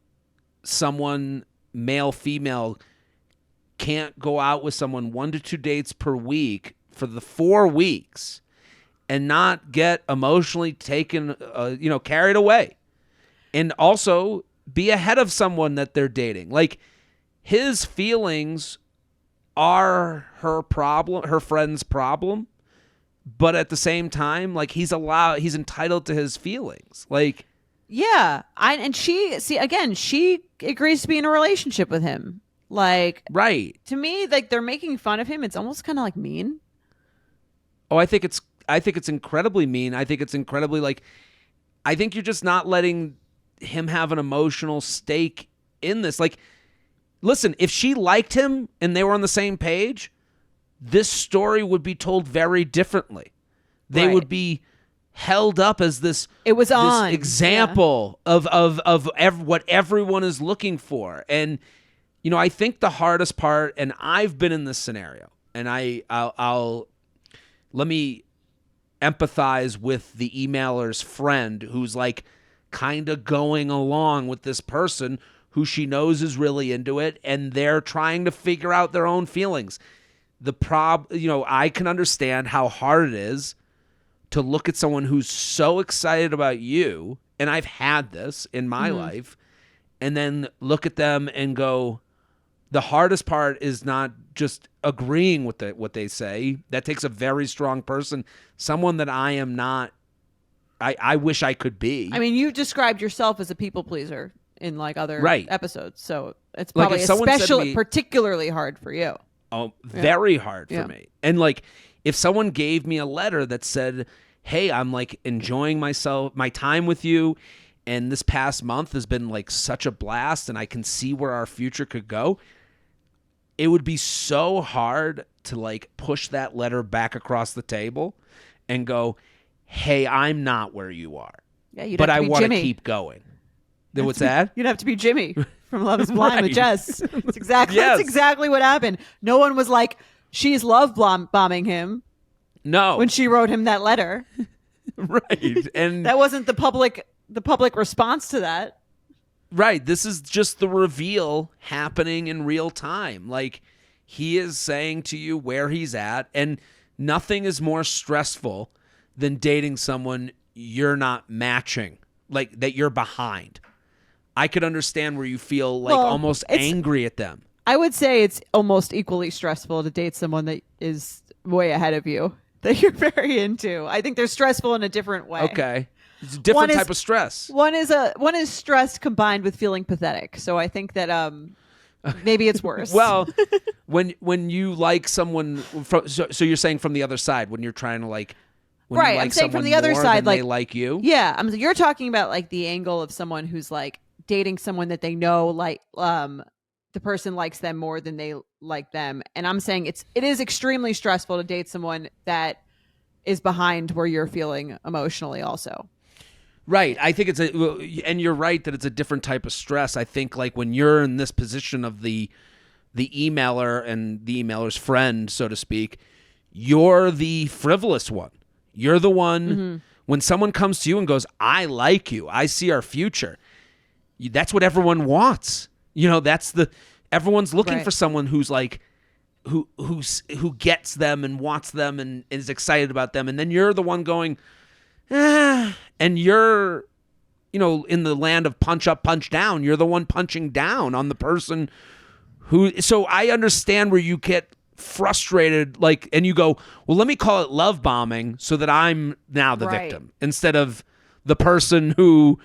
someone, male, female, can't go out with someone 1 to 2 dates per week for the 4 weeks and not get emotionally taken, carried away. And also be ahead of someone that they're dating. Like, his feelings are her problem, her friend's problem, but at the same time, like, he's entitled to his feelings. Like, yeah, she agrees to be in a relationship with him. Like, right. To me, like, they're making fun of him. It's almost kind of like mean. Oh, I think it's incredibly mean. I think it's incredibly, like, I think you're just not letting him have an emotional stake in this. Like, listen, if she liked him and they were on the same page, this story would be told very differently. They Right. would be held up as this example of what everyone is looking for. And I think the hardest part, and I've been in this scenario, and I'll let me empathize with the emailer's friend who's like kind of going along with this person who she knows is really into it, and they're trying to figure out their own feelings. I can understand how hard it is to look at someone who's so excited about you, and I've had this in my life, and then look at them and go, the hardest part is not just agreeing with what they say. That takes a very strong person, someone that I am not. I wish I could be. I mean, you described yourself as a people pleaser in like other episodes, so it's Like, probably if someone said to me- particularly hard for you. Oh, very hard for Yeah. me. And like, if someone gave me a letter that said, "Hey, I'm like enjoying my time with you, and this past month has been like such a blast, and I can see where our future could go," it would be so hard to like push that letter back across the table and go, "Hey, I'm not where you are, Yeah, you'd but have I to be want to Jimmy. keep going." What's that? You'd have to be Jimmy from Love Is Blind with Right. Jess. That's exactly Yes. that's exactly what happened. No one was like, she's love bombing him No, when she wrote him that letter. right, and That wasn't the public response to that. right. This is just the reveal happening in real time. Like, he is saying to you where he's at, and nothing is more stressful than dating someone you're not matching, like that you're behind. I could understand where you feel like Well, almost angry at them. I would say it's almost equally stressful to date someone that is way ahead of you, that you're very into. I think they're stressful in a different way. Okay. It's a different One type of stress. One is stress combined with feeling pathetic. So I think that maybe it's worse. Well, when you like someone, so you're saying from the other side, when you're trying to like, when Right, you like I'm saying from someone the other more side, than they like- like you. yeah, you're talking about like the angle of someone who's like dating someone that they know like the person likes them more than they like them, and I'm saying it is extremely stressful to date someone that is behind where you're feeling emotionally also. Right. I think and you're right that it's a different type of stress. I think like when you're in this position of the emailer and the emailer's friend, so to speak, you're the frivolous one. You're the one when someone comes to you and goes, "I like you. I see our future." That's what everyone wants. Everyone's looking Right. for someone who's like who gets them and wants them and is excited about them, and then you're the one going, and you're, in the land of punch up, punch down, you're the one punching down on the person so I understand where you get frustrated, like, and you go, well, let me call it love bombing so that I'm now the Right. victim instead of the person who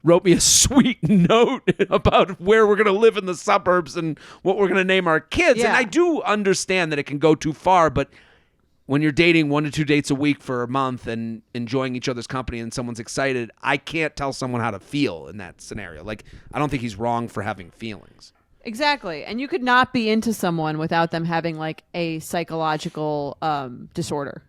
wrote me a sweet note about where we're going to live in the suburbs and what we're going to name our kids. Yeah. And I do understand that it can go too far, but when you're dating 1 to 2 dates a week for a month and enjoying each other's company and someone's excited, I can't tell someone how to feel in that scenario. Like, I don't think he's wrong for having feelings. Exactly. And you could not be into someone without them having like a psychological disorder.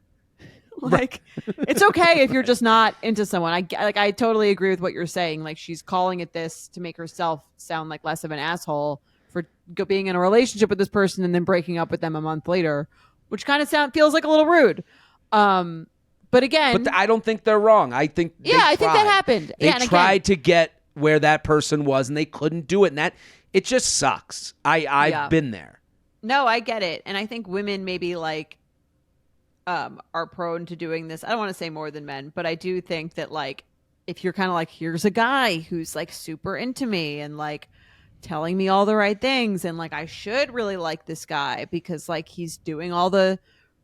Like, it's okay if you're just not into someone. I totally agree with what you're saying. Like, she's calling it this to make herself sound like less of an asshole for being in a relationship with this person and then breaking up with them a month later, which kind of feels like a little rude. But again, But I don't think they're wrong. I think I think that happened. They Yeah, and tried to get where that person was, and they couldn't do it. And it just sucks. I've been there. No, I get it. And I think women maybe like are prone to doing this. I don't want to say more than men, but I do think that like if you're kind of like, here's a guy who's like super into me and like telling me all the right things and like I should really like this guy because like he's doing all the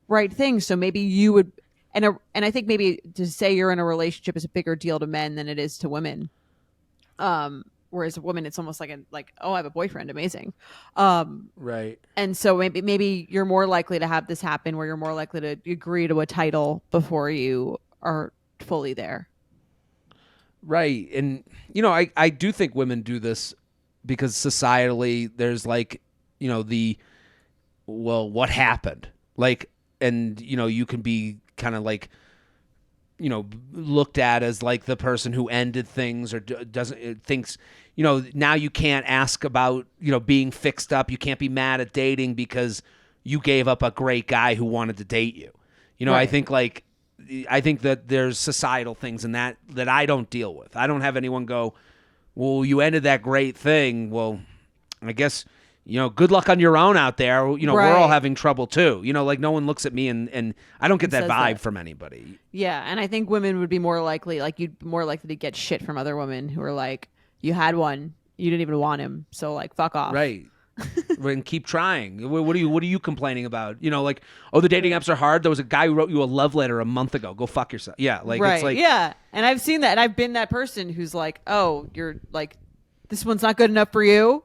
right things. So maybe you would and I think maybe to say you're in a relationship is a bigger deal to men than it is to women. Whereas a woman, it's almost like, oh, I have a boyfriend. Amazing. Right. And so maybe you're more likely to have this happen where you're more likely to agree to a title before you are fully there. Right. And, I do think women do this because societally there's like, what happened? Like, and, you can be kind of like, looked at as like the person who ended things or thinks, now you can't ask about, being fixed up. You can't be mad at dating because you gave up a great guy who wanted to date you. Right. I think that there's societal things in that I don't deal with. I don't have anyone go, well, you ended that great thing. Well, I guess, good luck on your own out there. We're all having trouble too. Like no one looks at me and I don't get that vibe from anybody. Yeah. And I think women would be more likely, like you'd more likely to get shit from other women who are like, you had one, you didn't even want him. So like, fuck off. Right. And keep trying. What are you complaining about? Like, oh, the dating apps are hard. There was a guy who wrote you a love letter a month ago. Go fuck yourself. Yeah. Like, right. It's like, yeah. And I've seen that. And I've been that person who's like, oh, you're like, this one's not good enough for you.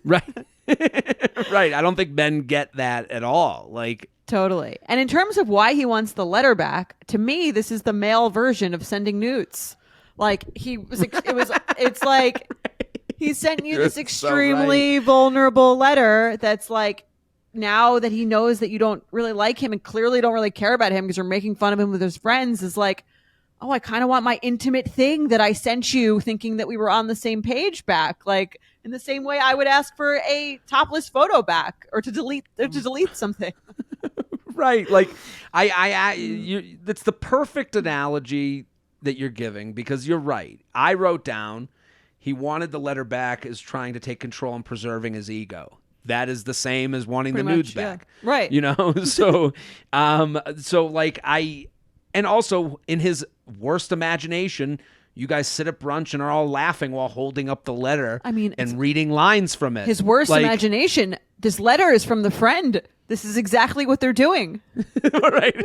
Right. Right. I don't think men get that at all. Like, totally. And in terms of why he wants the letter back, to me, this is the male version of sending nudes. Like it's like he sent you this extremely vulnerable letter that's like, now that he knows that you don't really like him and clearly don't really care about him because you're making fun of him with his friends, is like, oh, I kind of want my intimate thing that I sent you thinking that we were on the same page back. Like in the same way I would ask for a topless photo back or to delete something. Right. Like that's the perfect analogy that you're giving because you're right. I wrote down he wanted the letter back as trying to take control and preserving his ego. That is the same as wanting the nudes back. Yeah. Right. So like and also in his worst imagination, you guys sit at brunch and are all laughing while holding up the letter and reading lines from it. His worst imagination, this letter is from the friend. This is exactly what they're doing. Right.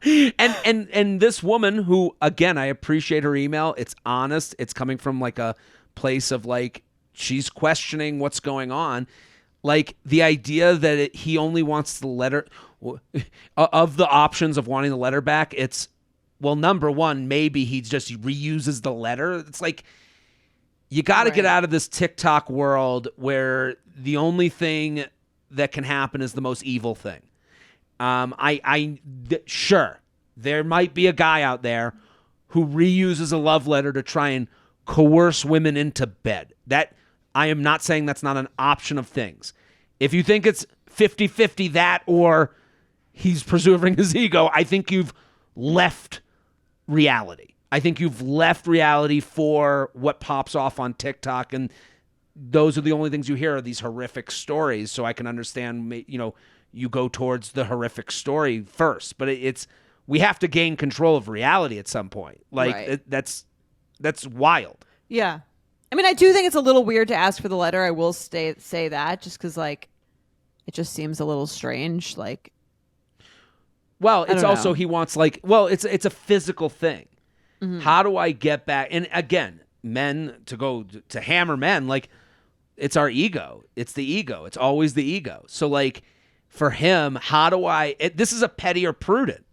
And this woman who, again, I appreciate her email. It's honest. It's coming from like a place of like, she's questioning what's going on. Like the idea that he only wants the letter of the options of wanting the letter back. It's, well, number one, maybe he just reuses the letter. It's like, you got to get out of this TikTok world where the only thing that can happen is the most evil thing. Sure, there might be a guy out there who reuses a love letter to try and coerce women into bed. That I am not saying that's not an option of things. If you think it's 50-50 that or he's preserving his ego, I think you've left reality. I think you've left reality for what pops off on TikTok, and those are the only things you hear are these horrific stories. So I can understand, you go towards the horrific story first, but we have to gain control of reality at some point. Like that's wild. Yeah. I mean, I do think it's a little weird to ask for the letter. I will say that just because like, it just seems a little strange. Like, well, it's also, he wants like, well, it's a physical thing. How do I get back? And again, men, to hammer men, like, it's our ego. It's the ego. It's always the ego. So, like, for him, how do this is a petty or prudent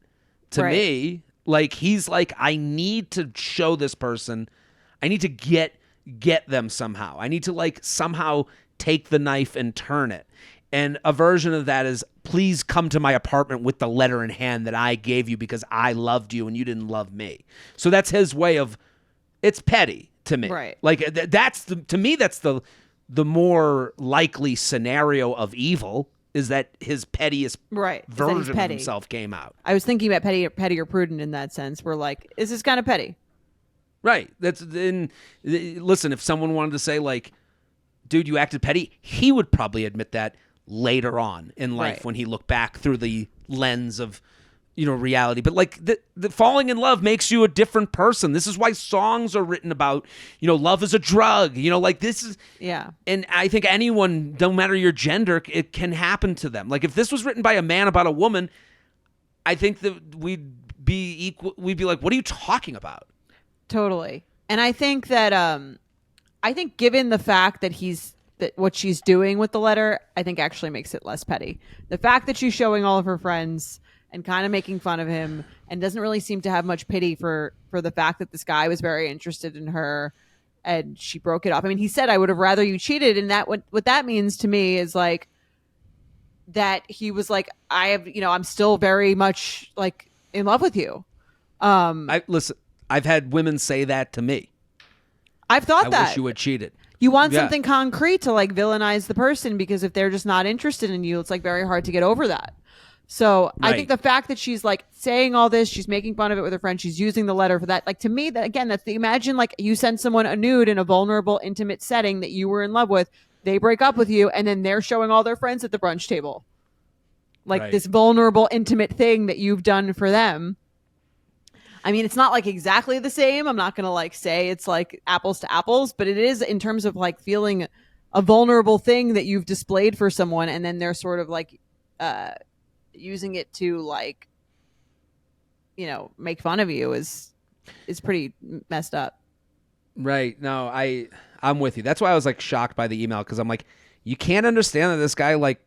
to Right. me. Like, he's like, I need to show this person, I need to get them somehow. I need to, like, somehow take the knife and turn it. And a version of that is, please come to my apartment with the letter in hand that I gave you because I loved you and you didn't love me. So that's his way of, it's petty to me. Right. Like, to me, that's the more likely scenario of evil, is that his pettiest Right. Is that he's version of petty. himself came out. I was thinking about petty or prudent in that sense. We're like, is this kind of petty? Right. Listen, if someone wanted to say, like, dude, you acted petty, he would probably admit that later on in life Right. when he looked back through the lens of, reality. But, like, the falling in love makes you a different person. This is why songs are written about, love is a drug. Like, this is. Yeah. And I think anyone, no matter your gender, it can happen to them. Like, if this was written by a man about a woman, I think that we'd be equal. We'd be like, what are you talking about? Totally. And I think that I think given the fact that that what she's doing with the letter, I think actually makes it less petty. The fact that she's showing all of her friends and kind of making fun of him and doesn't really seem to have much pity for the fact that this guy was very interested in her and she broke it off. I mean, he said, I would have rather you cheated. And that what that means to me is like that he was like, I'm still very much like in love with you. Listen, I've had women say that to me. I've thought I that wish you had cheated. you want Yeah. something concrete to like villainize the person, because if they're just not interested in you, it's like very hard to get over that. So I Right. think the fact that she's like saying all this, she's making fun of it with her friend, she's using the letter for that. Like, to me, that again, imagine like you send someone a nude in a vulnerable, intimate setting that you were in love with. They break up with you, and then they're showing all their friends at the brunch table, like Right. this vulnerable, intimate thing that you've done for them. I mean, it's not like exactly the same. I'm not going to like say it's like apples to apples, but it is in terms of like feeling a vulnerable thing that you've displayed for someone, and then they're sort of like using it to like, make fun of you is pretty messed up. Right. No, I'm with you. That's why I was like shocked by the email, because I'm like, you can't understand that this guy like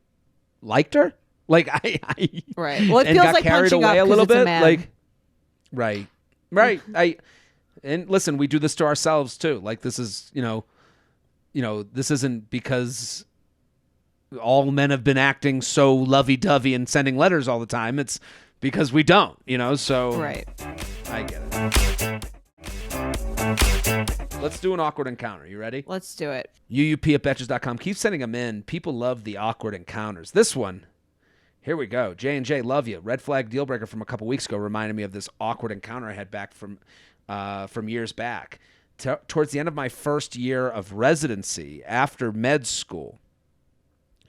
liked her. Like I Right. Well, it and feels got like carried punching away up a little 'cause it's a bit. man. Like, right. And listen, we do this to ourselves too. Like, this is, this isn't because all men have been acting so lovey-dovey and sending letters all the time. It's because we don't, so Right. I get it. Let's do an awkward encounter. You ready? Let's do it. UUP@Betches.com. Keep sending them in. People love the awkward encounters. This one, here we go. J&J, love you. Red flag deal breaker from a couple weeks ago reminded me of this awkward encounter I had back from years back. Towards the end of my first year of residency after med school,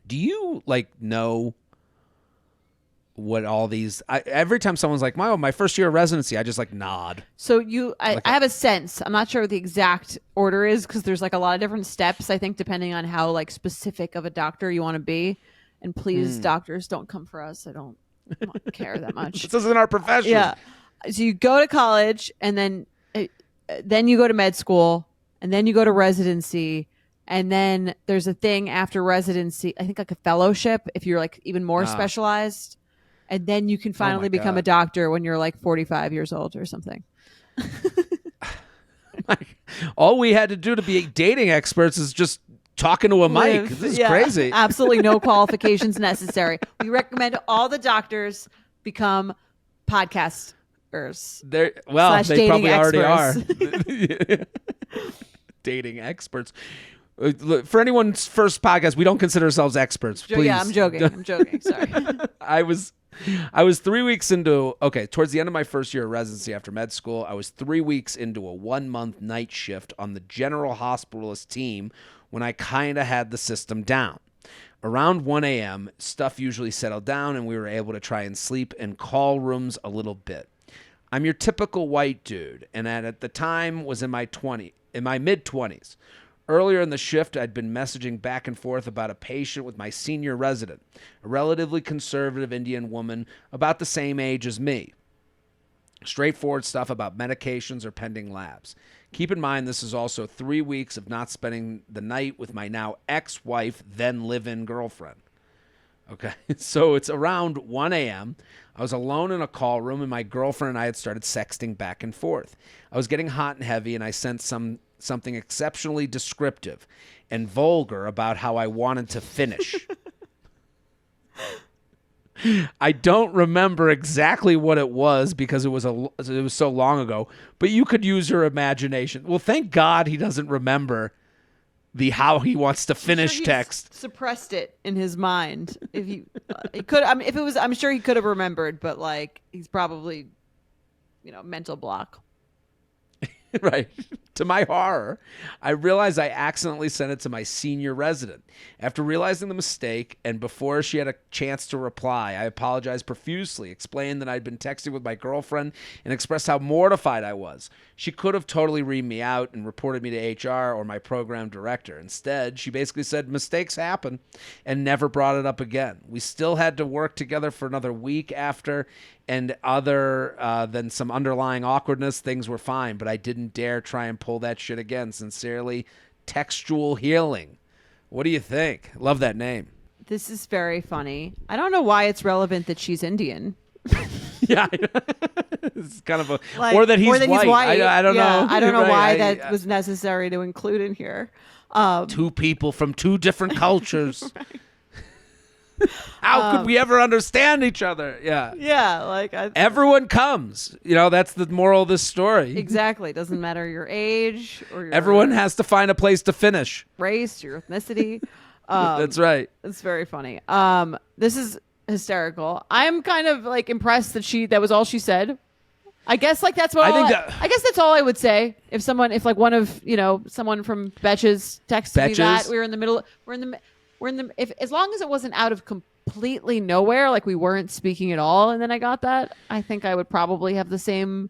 do you know what all these? Every time someone's like, my first year of residency, I just like nod. So I have a sense. I'm not sure what the exact order is, because there's like a lot of different steps, I think, depending on how like specific of a doctor you want to be. And please, doctors, don't come for us. I don't care that much. This isn't our profession. Yeah. So you go to college, and then you go to med school, and then you go to residency, and then there's a thing after residency, I think like a fellowship if you're like even more specialized, and then you can finally become God. a doctor when you're like 45 years old or something. All we had to do to be dating experts is just talking to a mic. This is crazy. Absolutely no qualifications necessary. We recommend all the doctors become podcasters. They dating probably already experts. are. Dating experts. Look, for anyone's first podcast, we don't consider ourselves experts. Please. Yeah, I'm joking. Sorry. I was 3 weeks into, towards the end of my first year of residency after med school, I was 3 weeks into a 1-month night shift on the general hospitalist team when I kind of had the system down. Around 1 a.m., stuff usually settled down and we were able to try and sleep in call rooms a little bit. I'm your typical white dude, and at the time was in my mid-20s. Earlier in the shift, I'd been messaging back and forth about a patient with my senior resident, a relatively conservative Indian woman about the same age as me. Straightforward stuff about medications or pending labs. Keep in mind, this is also 3 weeks of not spending the night with my now ex-wife, then live-in girlfriend. Okay, so it's around 1 a.m. I was alone in a call room, and my girlfriend and I had started sexting back and forth. I was getting hot and heavy, and I sent something exceptionally descriptive and vulgar about how I wanted to finish. I don't remember exactly what it was because it was so long ago, but you could use your imagination. Well, thank God he doesn't remember the how he wants to finish text. Suppressed it in his mind. If he could, I mean, if it was, I'm sure he could have remembered, but like he's probably, mental block. Right. To my horror, I realized I accidentally sent it to my senior resident. After realizing the mistake, and before she had a chance to reply, I apologized profusely, explained that I'd been texting with my girlfriend, and expressed how mortified I was. She could have totally reamed me out and reported me to HR or my program director. Instead, she basically said mistakes happen and never brought it up again. We still had to work together for another week after, and other than some underlying awkwardness, things were fine, but I didn't dare try and pull that shit again. Sincerely, Textual Healing. What do you think? Love that name. This is very funny. I don't know why it's relevant that she's Indian. Yeah. It's kind of or that he's white. I don't know. I don't know why that was necessary to include in here. Two people from two different cultures. How could we ever understand each other? Yeah. Yeah, everyone comes. That's the moral of this story. Exactly. It doesn't matter your age or your everyone has to find a place to finish. Race, your ethnicity. That's right. It's very funny. This is hysterical. I'm kind of impressed that was all she said. I guess that's what I guess that's all I would say if one of someone from Betches texted me that we're in the middle. If as long as it wasn't out of completely nowhere, like we weren't speaking at all, and then I got that, I think I would probably have the same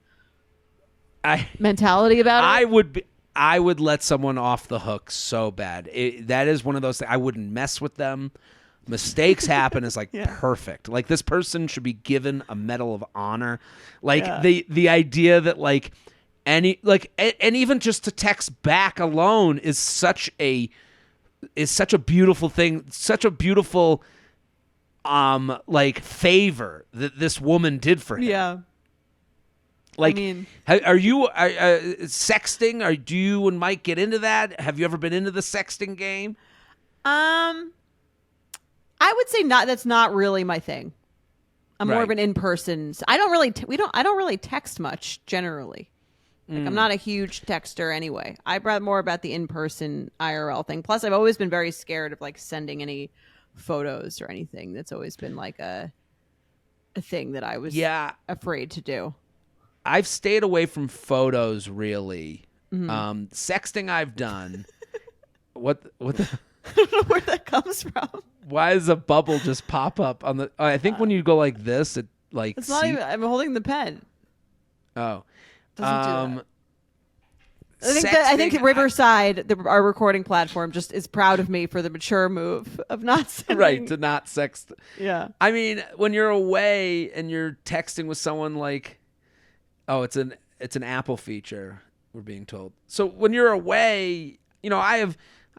mentality about it. I would let someone off the hook so bad. That is one of those things. I wouldn't mess with them. Mistakes happen is perfect. Like this person should be given a Medal of Honor. The idea that and even just to text back alone is such a beautiful thing, such a beautiful favor that this woman did for him. Yeah. Are you sexting? Or do you and Mike get into that? Have you ever been into the sexting game? I would say not. That's not really my thing. I'm more of an in-person. I don't really text much generally. I'm not a huge texter anyway. I'd rather more about the in-person IRL thing. Plus, I've always been very scared of sending any photos or anything. That's always been a thing that I was afraid to do. I've stayed away from photos really. Mm-hmm. Sexting I've done. What the? I don't know where that comes from. Why does a bubble just pop up on the? I think when you go like this, it It's not even. I'm holding the pen. Oh. Doesn't do that. I think Riverside, our recording platform, just is proud of me for the mature move of not sending. Right, to not sext. Yeah. I mean, when you're away and you're texting with someone it's an Apple feature, we're being told. So when you're away, I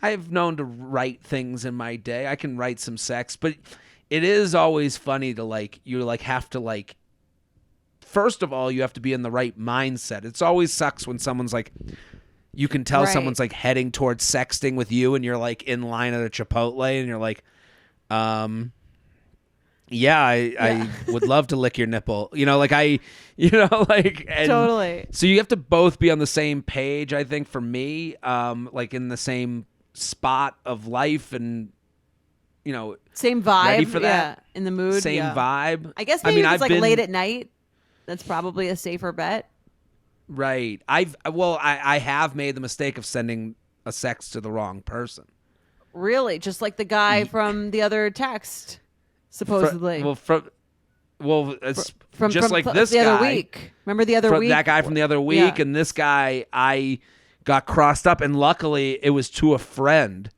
have known to write things in my day. I can write some sex, but it is always funny to you have to first of all, you have to be in the right mindset. It's always sucks when someone's you can tell someone's heading towards sexting with you, and you're in line at a Chipotle, and you're I would love to lick your nipple. And totally. So you have to both be on the same page. I think for me, in the same spot of life, and same vibe. Ready for that? In the mood. Same vibe. I guess maybe if it's late at night. That's probably a safer bet. Right. I have made the mistake of sending a sext to the wrong person. Really? Just like the guy from the other text, supposedly. It's from just like this the guy. Other week. Remember the other week? That guy from the other week, and this guy, I got crossed up, and luckily it was to a friend.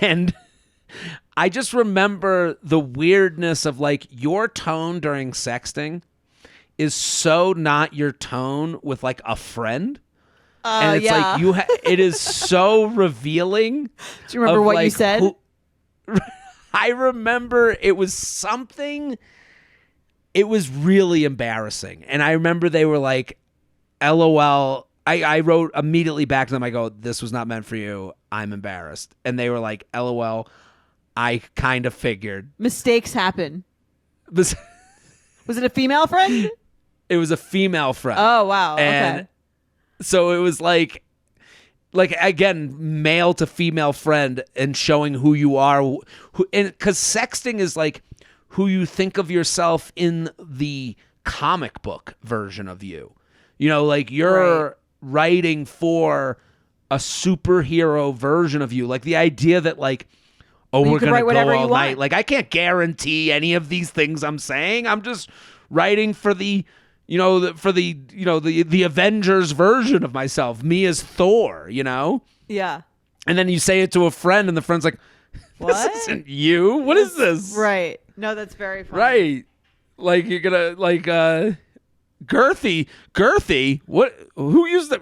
And I just remember the weirdness of your tone during sexting is so not your tone with like a friend. And it's yeah. like it is so revealing. Do you remember what you said? I remember it was something. It was really embarrassing. And I remember they were like, LOL. I wrote immediately back to them. I go, this was not meant for you. I'm embarrassed. And they were like, LOL. I kind of figured. Mistakes happen. Was it a female friend? It was a female friend. Oh, wow. And okay. So it was like again, male to female friend, and showing who you are, and because sexting is like who you think of yourself in the comic book version of you. You know, like you're writing for a superhero version of you. Like the idea that like, oh, we're gonna go all night. Like I can't guarantee any of these things I'm saying. I'm just writing for the. The Avengers version of myself, me as Thor, Yeah. And then you say it to a friend, and the friend's like, "This isn't you. What is this?" Right. No, that's very funny. Right. Like you're gonna girthy. What? Who used the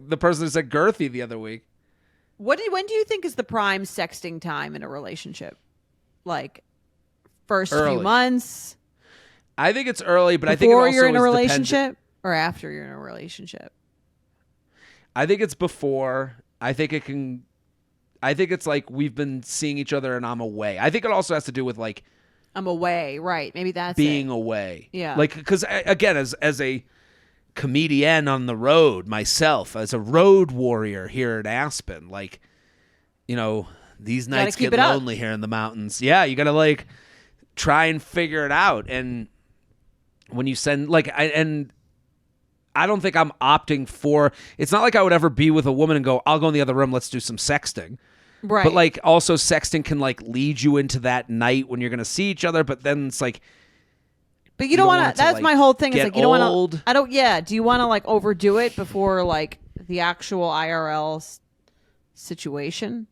the person who said girthy the other week? When do you think is the prime sexting time in a relationship? Like first few months. I think it's early, but I think before you're in a relationship or after you're in a relationship. I think it's before. I think it's like we've been seeing each other and I'm away. I think it also has to do with like I'm away, right? Maybe that's being away. Yeah. Like because again, as a comedian on the road myself, as a road warrior here at Aspen, like these nights get lonely here in the mountains. Yeah, you gotta like try and figure it out. And when you send I don't think I'm opting for. It's not like I would ever be with a woman and go, I'll go in the other room, let's do some sexting. Right. But like also sexting can like lead you into that night when you're gonna see each other, but then it's like but you don't want to that's like, my whole thing. It's like you don't want to do you want to like overdo it before like the actual IRL situation?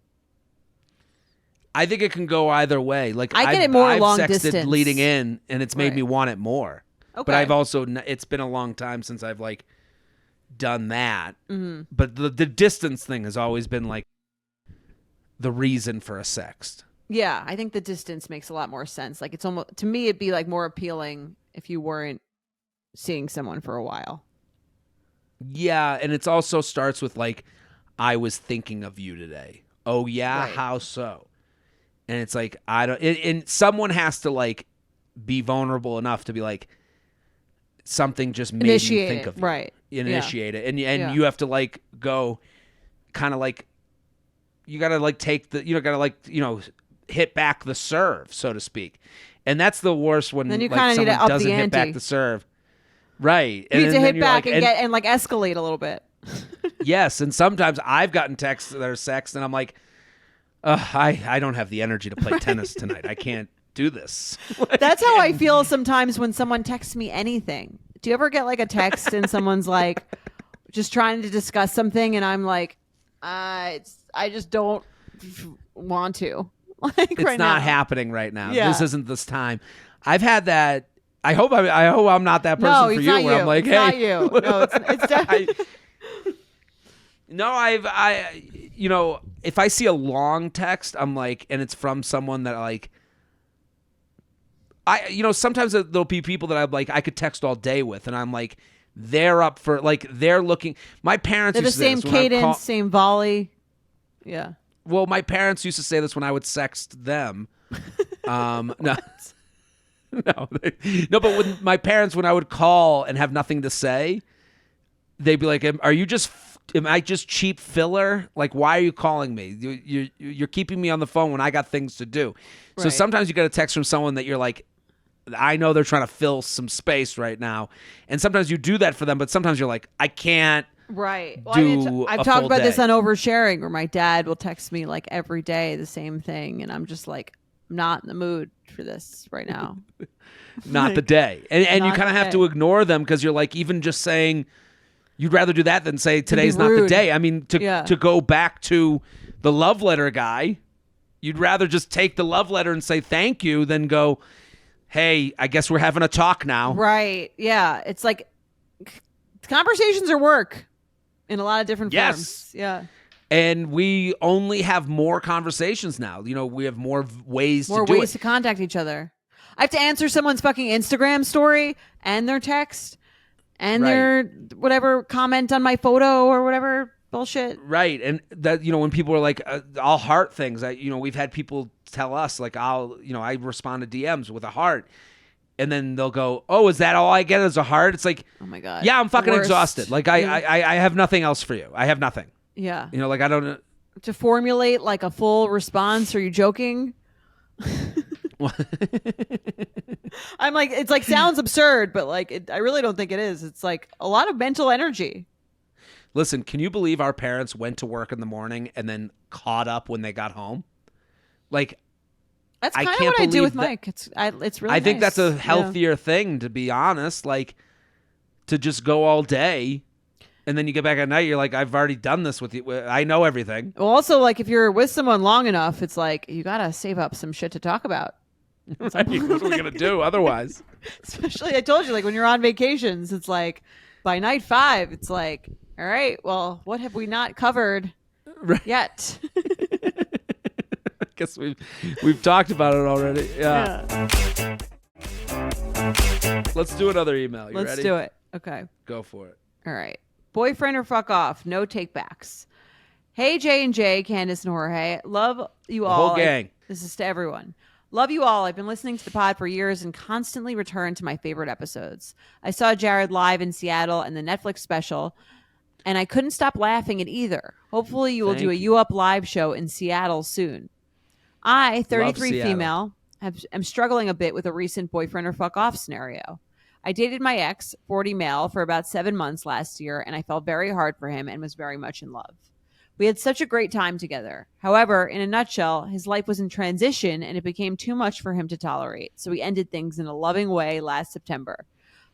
I think it can go either way. Like I get it more I've long sexted distance leading in, and it's made me want it more. Okay. But I've also it's been a long time since I've like done that. Mm-hmm. But the distance thing has always been like the reason for a sext. Yeah, I think the distance makes a lot more sense. Like it's almost to me, it'd be like more appealing if you weren't seeing someone for a while. Yeah, and it also starts with like, I was thinking of you today. Oh yeah, right. How so? And it's like and someone has to like be vulnerable enough to be like, something just made me think of you. Right. Initiate it. And you have to like go kind of like you gotta like take the gotta like hit back the serve, so to speak. And that's the worst when then you like, kind of need to up doesn't the ante. hit back the serve. Right. You need to hit back and get and like escalate a little bit. Yes, and sometimes I've gotten texts that are sex and I'm like, I don't have the energy to play tennis tonight. I can't do this. That's how I feel sometimes when someone texts me anything. Do you ever get like a text and someone's like just trying to discuss something and I'm like, I just don't want to. Like it's right not now. happening right now. Yeah. This isn't this time. I've had that. I hope I'm not that person for you. Where I'm like, it's hey, not you. No, it's definitely. No, if I see a long text, I'm like, and it's from someone that like, sometimes there'll be people that I'm like, I could text all day with, and I'm like, they're up for like, they're looking. My parents they're the used to say same this cadence, same volley. Yeah. Well, my parents used to say this when I would sext them. No. No, but when my parents, when I would call and have nothing to say, they'd be like, am I just cheap filler? Like, why are you calling me? You're keeping me on the phone when I got things to do. Right. So sometimes you get a text from someone that you're like, I know they're trying to fill some space right now. And sometimes you do that for them, but sometimes you're like, I can't Right. Well, I've talked about this on Oversharing, where my dad will text me like every day the same thing. And I'm just like, I'm not in the mood for this right now. Not the day. And you kind of have to ignore them because you're like, even just saying, you'd rather do that than say today's not the day. I mean, to go back to the love letter guy, you'd rather just take the love letter and say thank you than go, hey, I guess we're having a talk now. Right. Yeah. It's like conversations are work in a lot of different Yes. forms. Yeah. And we only have more conversations now. You know, we have more ways More to do ways it. to contact each other. I have to answer someone's fucking Instagram story and their text and Right. their whatever comment on my photo or whatever bullshit. Right. And that, you know, when people are like, I'll heart things, we've had people tell us, like, I respond to DMs with a heart. And then they'll go, oh, is that all I get is a heart? It's like, Oh my God. yeah, I'm fucking The worst. exhausted. Like, I have nothing else for you. I have nothing. Yeah. You know, like, I don't. To formulate like a full response. Are you joking? I'm like, it's like sounds absurd, but like, I really don't think it is. It's like a lot of mental energy. Listen, can you believe our parents went to work in the morning and then caught up when they got home? Like, That's I kind of can't what I do believe with that- Mike. It's really. I think nice. that's a Yeah. healthier thing, to be honest. Like, to just go all day, and then you get back at night, you're like, I've already done this with you. I know everything. Well, also, like if you're with someone long enough, it's like you gotta save up some shit to talk about. Right? What are we gonna do otherwise? Especially, I told you, like when you're on vacations, it's like by night 5, it's like, all right, well, what have we not covered Right. yet? I guess we've talked about it already. Yeah. Let's do another email. You Let's ready? do it. Okay. Go for it. All right. Boyfriend or fuck off. No takebacks. Hey, J&J, Candace and Jorge. Love you The all. whole gang. This is to everyone. Love you all. I've been listening to the pod for years and constantly return to my favorite episodes. I saw Jared live in Seattle and the Netflix special, and I couldn't stop laughing at either. Hopefully you will do a Thank You Up live show in Seattle soon. I, 33 Seattle. female, am struggling a bit with a recent boyfriend or fuck off scenario. I dated my ex, 40 male, for about 7 months last year, and I felt very hard for him and was very much in love. We had such a great time together. However, in a nutshell, his life was in transition and it became too much for him to tolerate. So we ended things in a loving way last September. I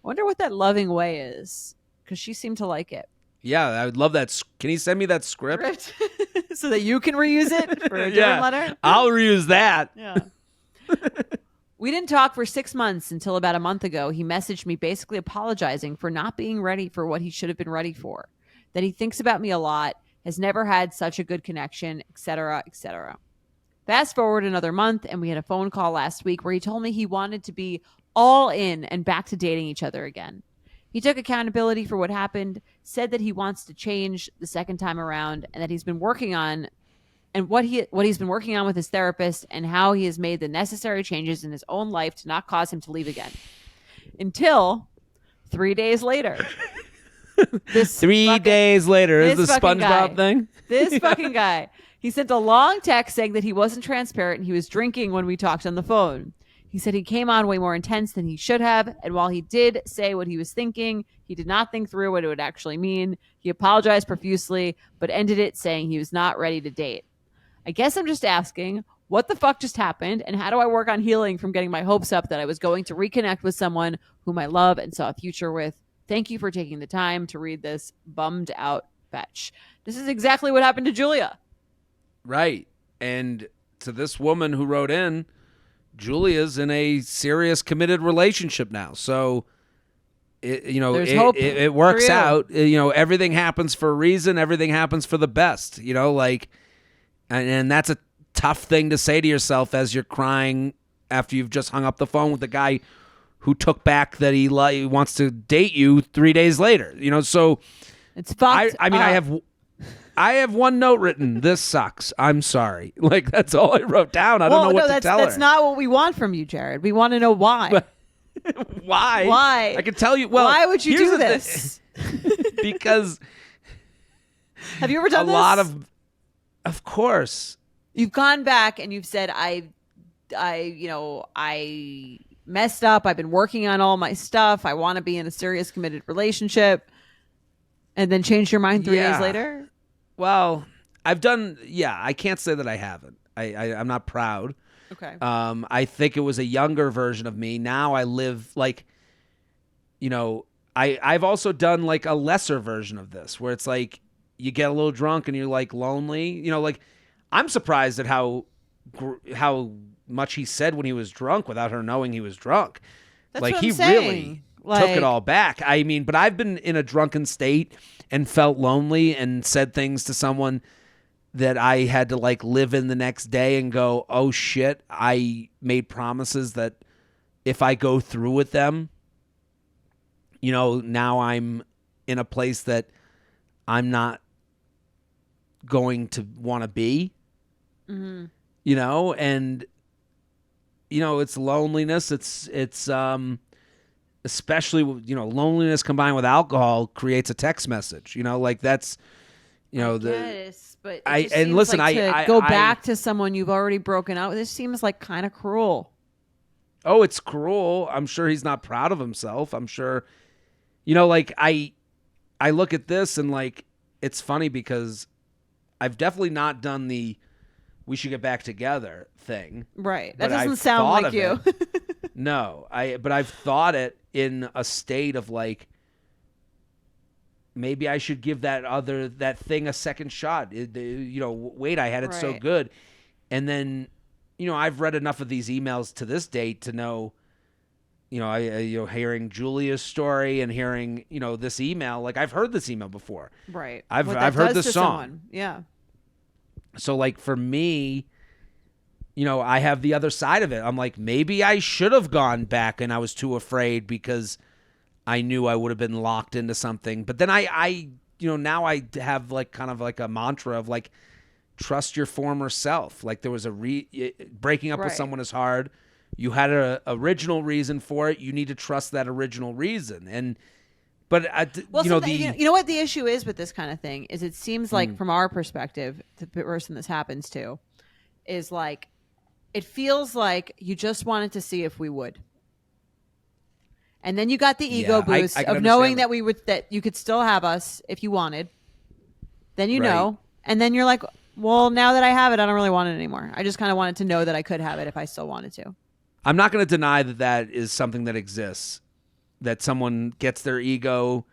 wonder what that loving way is, because she seemed to like it. Yeah, I would love that. Can you send me that script? So that you can reuse it for a different Yeah. letter? I'll reuse that. Yeah. We didn't talk for 6 months until about a month ago. He messaged me basically apologizing for not being ready for what he should have been ready for. That he thinks about me a lot, has never had such a good connection, etc., etc. Fast forward another month, and we had a phone call last week where he told me he wanted to be all in and back to dating each other again. He took accountability for what happened, said that he wants to change the second time around, and that he's been working on and what he's been working on with his therapist and how he has made the necessary changes in his own life to not cause him to leave again. Until 3 days later. This 3 fucking- days later is this the fucking guy. SpongeBob thing. This fucking guy. He sent a long text saying that he wasn't transparent and he was drinking when we talked on the phone. He said he came on way more intense than he should have, and while he did say what he was thinking, he did not think through what it would actually mean. He apologized profusely, but ended it saying he was not ready to date. I guess I'm just asking, what the fuck just happened, and how do I work on healing from getting my hopes up that I was going to reconnect with someone whom I love and saw a future with? Thank you for taking the time to read this bummed out fetch. This is exactly what happened to Julia. Right. And to this woman who wrote in, Julia's in a serious committed relationship now. So, There's hope it works for you. out. Everything happens for a reason. Everything happens for the best, and that's a tough thing to say to yourself as you're crying after you've just hung up the phone with the guy who took back that he wants to date you 3 days later. So It's fucked I mean, up. I have one note written. This sucks. I'm sorry. Like, that's all I wrote down. I don't know what to tell that's her. not what we want from you, Jared. We want to know why. Why? Why? I can tell you. Well, Why would you here's do the this? because Have you ever a done this? lot of course. You've gone back and you've said, I messed up. I've been working on all my stuff. I want to be in a serious committed relationship. And then changed your mind 3 days Yeah. later? Well, I've done. Yeah, I can't say that I haven't. I'm not proud. Okay. I think it was a younger version of me. Now I live like, I've also done like a lesser version of this where it's like you get a little drunk and you're like lonely. Like I'm surprised at how how much he said when he was drunk without her knowing he was drunk. That's like what he I'm saying. really took it all back. I mean, but I've been in a drunken state and felt lonely and said things to someone that I had to like live in the next day and go, oh shit, I made promises that if I go through with them, now I'm in a place that I'm not going to want to be, and it's loneliness. It's especially, loneliness combined with alcohol creates a text message, like that's, Yes, but listen, to go back to someone you've already broken up with, this seems like kind of cruel. Oh, it's cruel. I'm sure he's not proud of himself. I'm sure, like I look at this and like, it's funny because I've definitely not done the we should get back together thing. Right. That but doesn't I've sound thought like of you. it. No, but I've thought it in a state of like, maybe I should give that thing a second shot. Wait, I had it so Right. good. And then, I've read enough of these emails to this date to know, hearing Julia's story and hearing, this email, like I've heard this email before. Right. I've What that heard does this to song. someone. Yeah. So like for me, I have the other side of it. I'm like, maybe I should have gone back and I was too afraid because I knew I would have been locked into something. But then I now I have like kind of like a mantra of like, trust your former self. Like there was breaking up with Right. someone is hard. You had a original reason for it. You need to trust that original reason. But Well, you know what the issue is with this kind of thing is it seems like from our perspective, the person this happens to is like, it feels like you just wanted to see if we would. And then you got the ego boost I can of knowing understand that you could still have us if you wanted. Then you Right. know, and then you're like, well, now that I have it, I don't really want it anymore. I just kind of wanted to know that I could have it if I still wanted to. I'm not going to deny that is something that exists, that someone gets their ego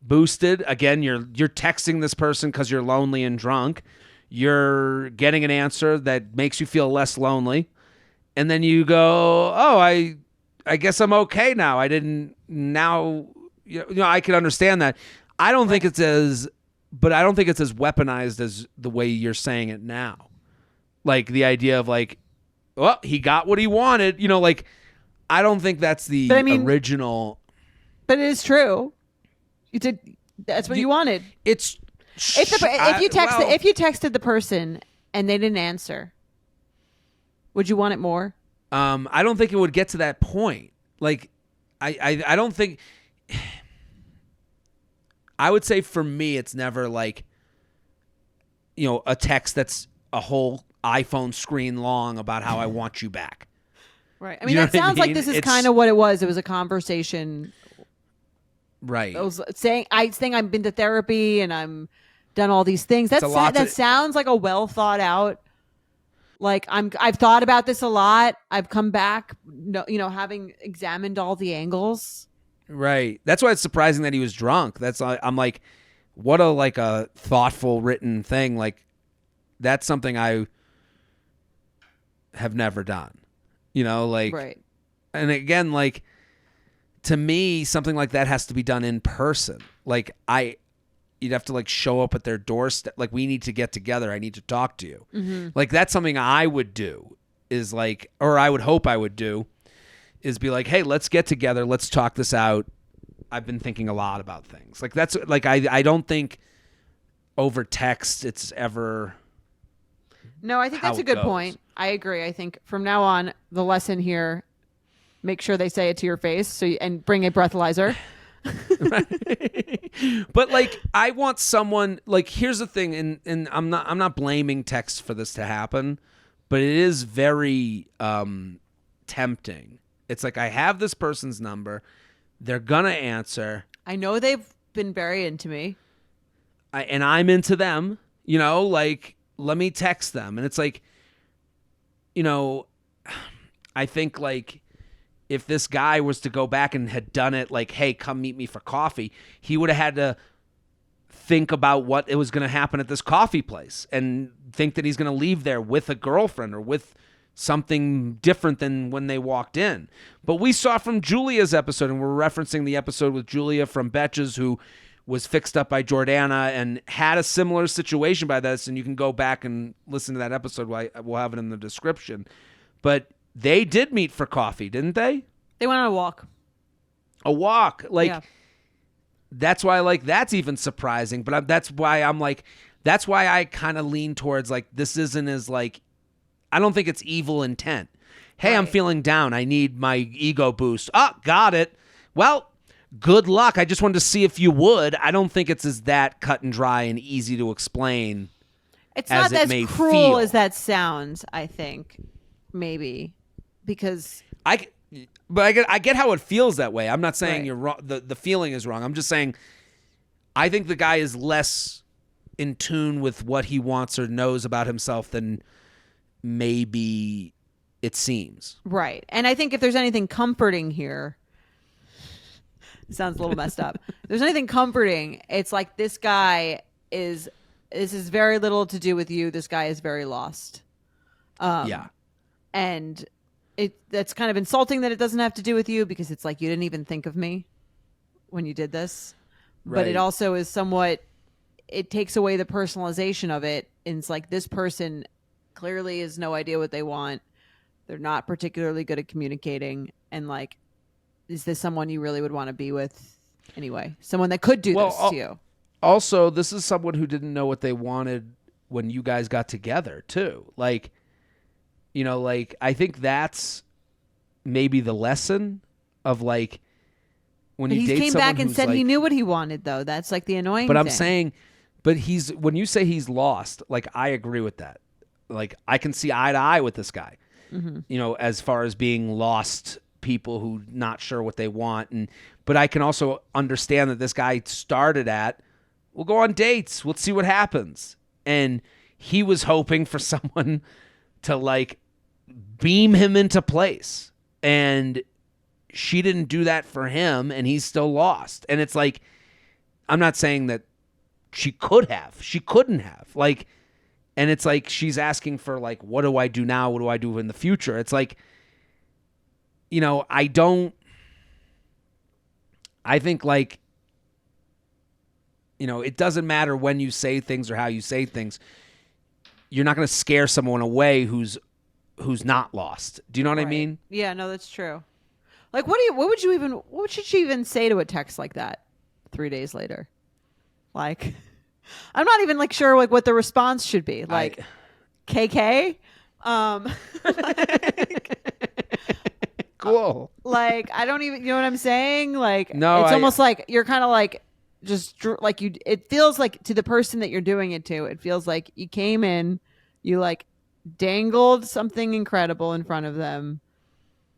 boosted. Again, you're texting this person because you're lonely and drunk. You're getting an answer that makes you feel less lonely. And then you go, oh, I guess I'm okay now. I didn't now, I can understand that. I don't think it's as weaponized as the way you're saying it now. Like the idea of like, well, he got what he wanted. Like I don't think that's the original. But it is true. You did. That's what you wanted. It's If you texted the person and they didn't answer, would you want it more? I don't think it would get to that point. Like, I don't think. I would say for me, it's never like, a text that's a whole iPhone screen long about how I want you back. Right. I mean, that sounds like this is kind of what it was. It was a conversation. Right. I was saying I've been to therapy and I'm done all these things. That sounds like a well thought out. Like I've thought about this a lot. I've come back, having examined all the angles. Right. That's why it's surprising that he was drunk. I'm like, what a thoughtful written thing. Like that's something I have never done. Right. And again, like to me, something like that has to be done in person. Like you'd have to like show up at their doorstep. Like we need to get together. I need to talk to you. Mm-hmm. Like that's something I would do is like, or I would hope I would do is be like, hey, let's get together. Let's talk this out. I've been thinking a lot about things. Like that's like, I don't think over text it's ever. No, I think that's a good point. I agree. I think from now on, the lesson here, make sure they say it to your face and bring a breathalyzer. But like I want someone like here's the thing and I'm not blaming text for this to happen, but it is very tempting. It's like I have this person's number, they're gonna answer. I know they've been very into me. And I'm into them, like let me text them. And it's like, I think like if this guy was to go back and had done it like, hey, come meet me for coffee, he would have had to think about what it was going to happen at this coffee place and think that he's going to leave there with a girlfriend or with something different than when they walked in. But we saw from Julia's episode, and we're referencing the episode with Julia from Betches, who was fixed up by Jordana and had a similar situation by this, and you can go back and listen to that episode. We'll have it in the description. But they did meet for coffee, didn't they? They went on a walk. A walk. Like, Yeah. that's why, like, that's even surprising. But that's why I kind of lean towards, like, this isn't as, like, I don't think it's evil intent. Hey, I'm Right. feeling down. I need my ego boost. Oh, got it. Well, good luck. I just wanted to see if you would. I don't think it's as that cut and dry and easy to explain. It's as not it as may cruel feel. as that sounds, I think. Maybe. Because I get how it feels that way. I'm not saying Right. you're wrong. The feeling is wrong. I'm just saying I think the guy is less in tune with what he wants or knows about himself than maybe it seems. right. And I think if there's anything comforting here, it sounds a little messed up. If there's anything comforting, it's like this is very little to do with you. This guy is very lost. Yeah. And that's kind of insulting that it doesn't have to do with you, because it's like you didn't even think of me when you did this. But it Right. also is somewhat, it takes away the personalization of it. And it's like this person clearly has no idea what they want. They're not particularly good at communicating. And like, is this someone you really would want to be with anyway? Someone that could do this to you. Also, this is someone who didn't know what they wanted when you guys got together, too. Like, you know, like, I think that's maybe the lesson of, like, when But you he date came someone back and who's said he like- knew what he wanted, though. That's like the annoying But I'm thing. saying, when you say he's lost, like, I agree with that. Like, I can see eye to eye with this guy, you know, as far as being lost people who not sure what they want. But I can also understand that this guy started at, we'll go on dates, we'll see what happens. And he was hoping for someone to, like, beam him into place. And she didn't do that for him, and he's still lost. And it's like, I'm not saying that she couldn't have, like, and it's like she's asking for, like, what do I do now? What do I do in the future? It's like, you know, I think, like, you know, it doesn't matter when you say things or how you say things. You're not going to scare someone away who's not lost. Do you know what I Right. mean? Yeah, no, that's true. Like, what should she even say to a text like that 3 days later? Like, I'm not even like sure like what the response should be. Like, KK, Cool. like I don't even, you know what I'm saying? Like, No, it's I- almost like you're kind of like like you. It feels like to the person that you're doing it to, it feels like you came in, you like dangled something incredible in front of them.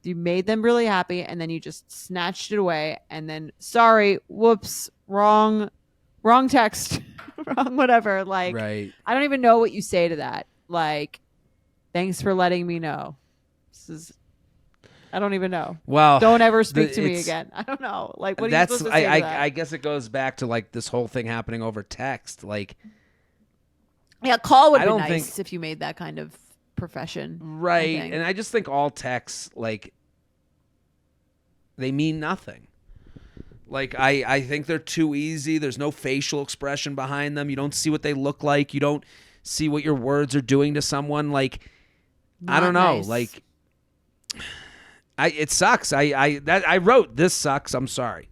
You made them really happy, and then you just snatched it away. And then, sorry, whoops, wrong text, wrong whatever. Like, Right. I don't even know what you say to that. Like, thanks for letting me know. I don't even know. Well, Don't ever speak to me it's- again. I don't know. Like, what are you that's supposed to say to that? I guess it goes back to, like, this whole thing happening over text. Like, Yeah, call would I be don't nice think- if you made that kind of profession. right. think. And I just think all texts, like, they mean nothing. Like, I think they're too easy. There's no facial expression behind them. You don't see what they look like. You don't see what your words are doing to someone. Like, I don't Not know. nice. Like, it sucks. I wrote, this sucks. I'm sorry.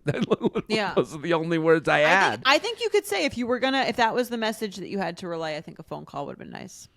Yeah. Those are the only words I I had. think, I think you could say if that was the message that you had to relay, I think a phone call would have been nice.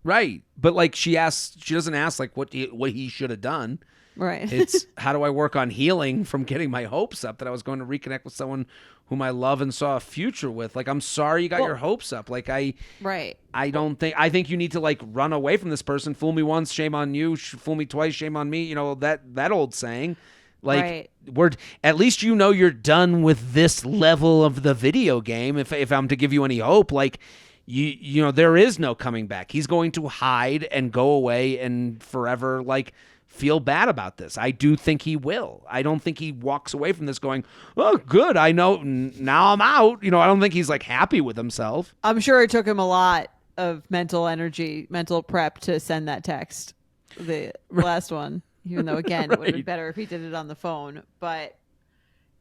Right. But, like, she doesn't ask, like, what he should have done. Right. It's how do I work on healing from getting my hopes up that I was going to reconnect with someone whom I love and saw a future with. Like, I'm sorry you got your hopes up. Like, I think you need to, like, run away from this person. Fool me once, shame on you. Fool me twice, shame on me. You know, that old saying. Like, Right. at least you know you're done with this level of the video game. If I'm to give you any hope, like, you know, there is no coming back. He's going to hide and go away and forever, like, feel bad about this. I do think he will. I don't think he walks away from this going, oh, good, I know, now I'm out. I don't think he's like happy with himself. I'm sure it took him a lot of mental energy, mental prep to send that text, the last one, even though, again, it would have been better if he did it on the phone. But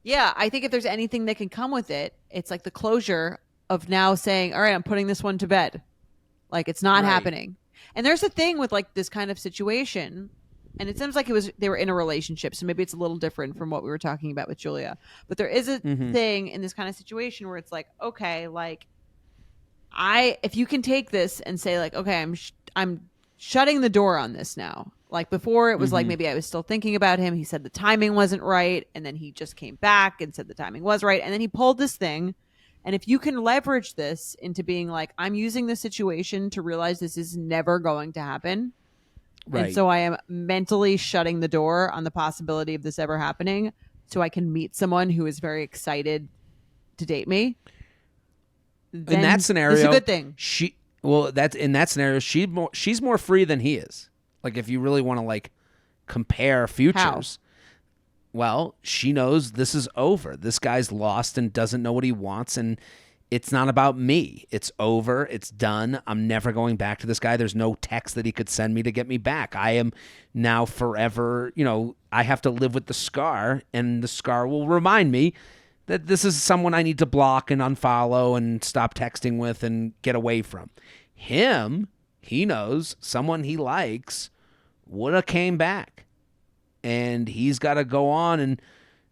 yeah, I think if there's anything that can come with it, it's like the closure of now saying, all right, I'm putting this one to bed. Like, it's not happening. And there's a thing with like this kind of situation, and it seems like they were in a relationship, so maybe it's a little different from what we were talking about with Julia. But there is a thing in this kind of situation where it's like, okay, like if you can take this and say like, okay, I'm shutting the door on this now. Like before, it was like maybe I was still thinking about him. He said the timing wasn't right, and then he just came back and said the timing was right, and then he pulled this thing. And if you can leverage this into being like, I'm using this situation to realize this is never going to happen. Right. And so I am mentally shutting the door on the possibility of this ever happening so I can meet someone who is very excited to date me. In that scenario, it's a good thing. In that scenario, she's more free than he is. Like if you really want to like compare futures. How? Well, she knows this is over. This guy's lost and doesn't know what he wants, and it's not about me. It's over. It's done. I'm never going back to this guy. There's no text that he could send me to get me back. I am now forever, I have to live with the scar, and the scar will remind me that this is someone I need to block and unfollow and stop texting with and get away from. Him, he knows someone he likes would have came back. And he's got to go on and,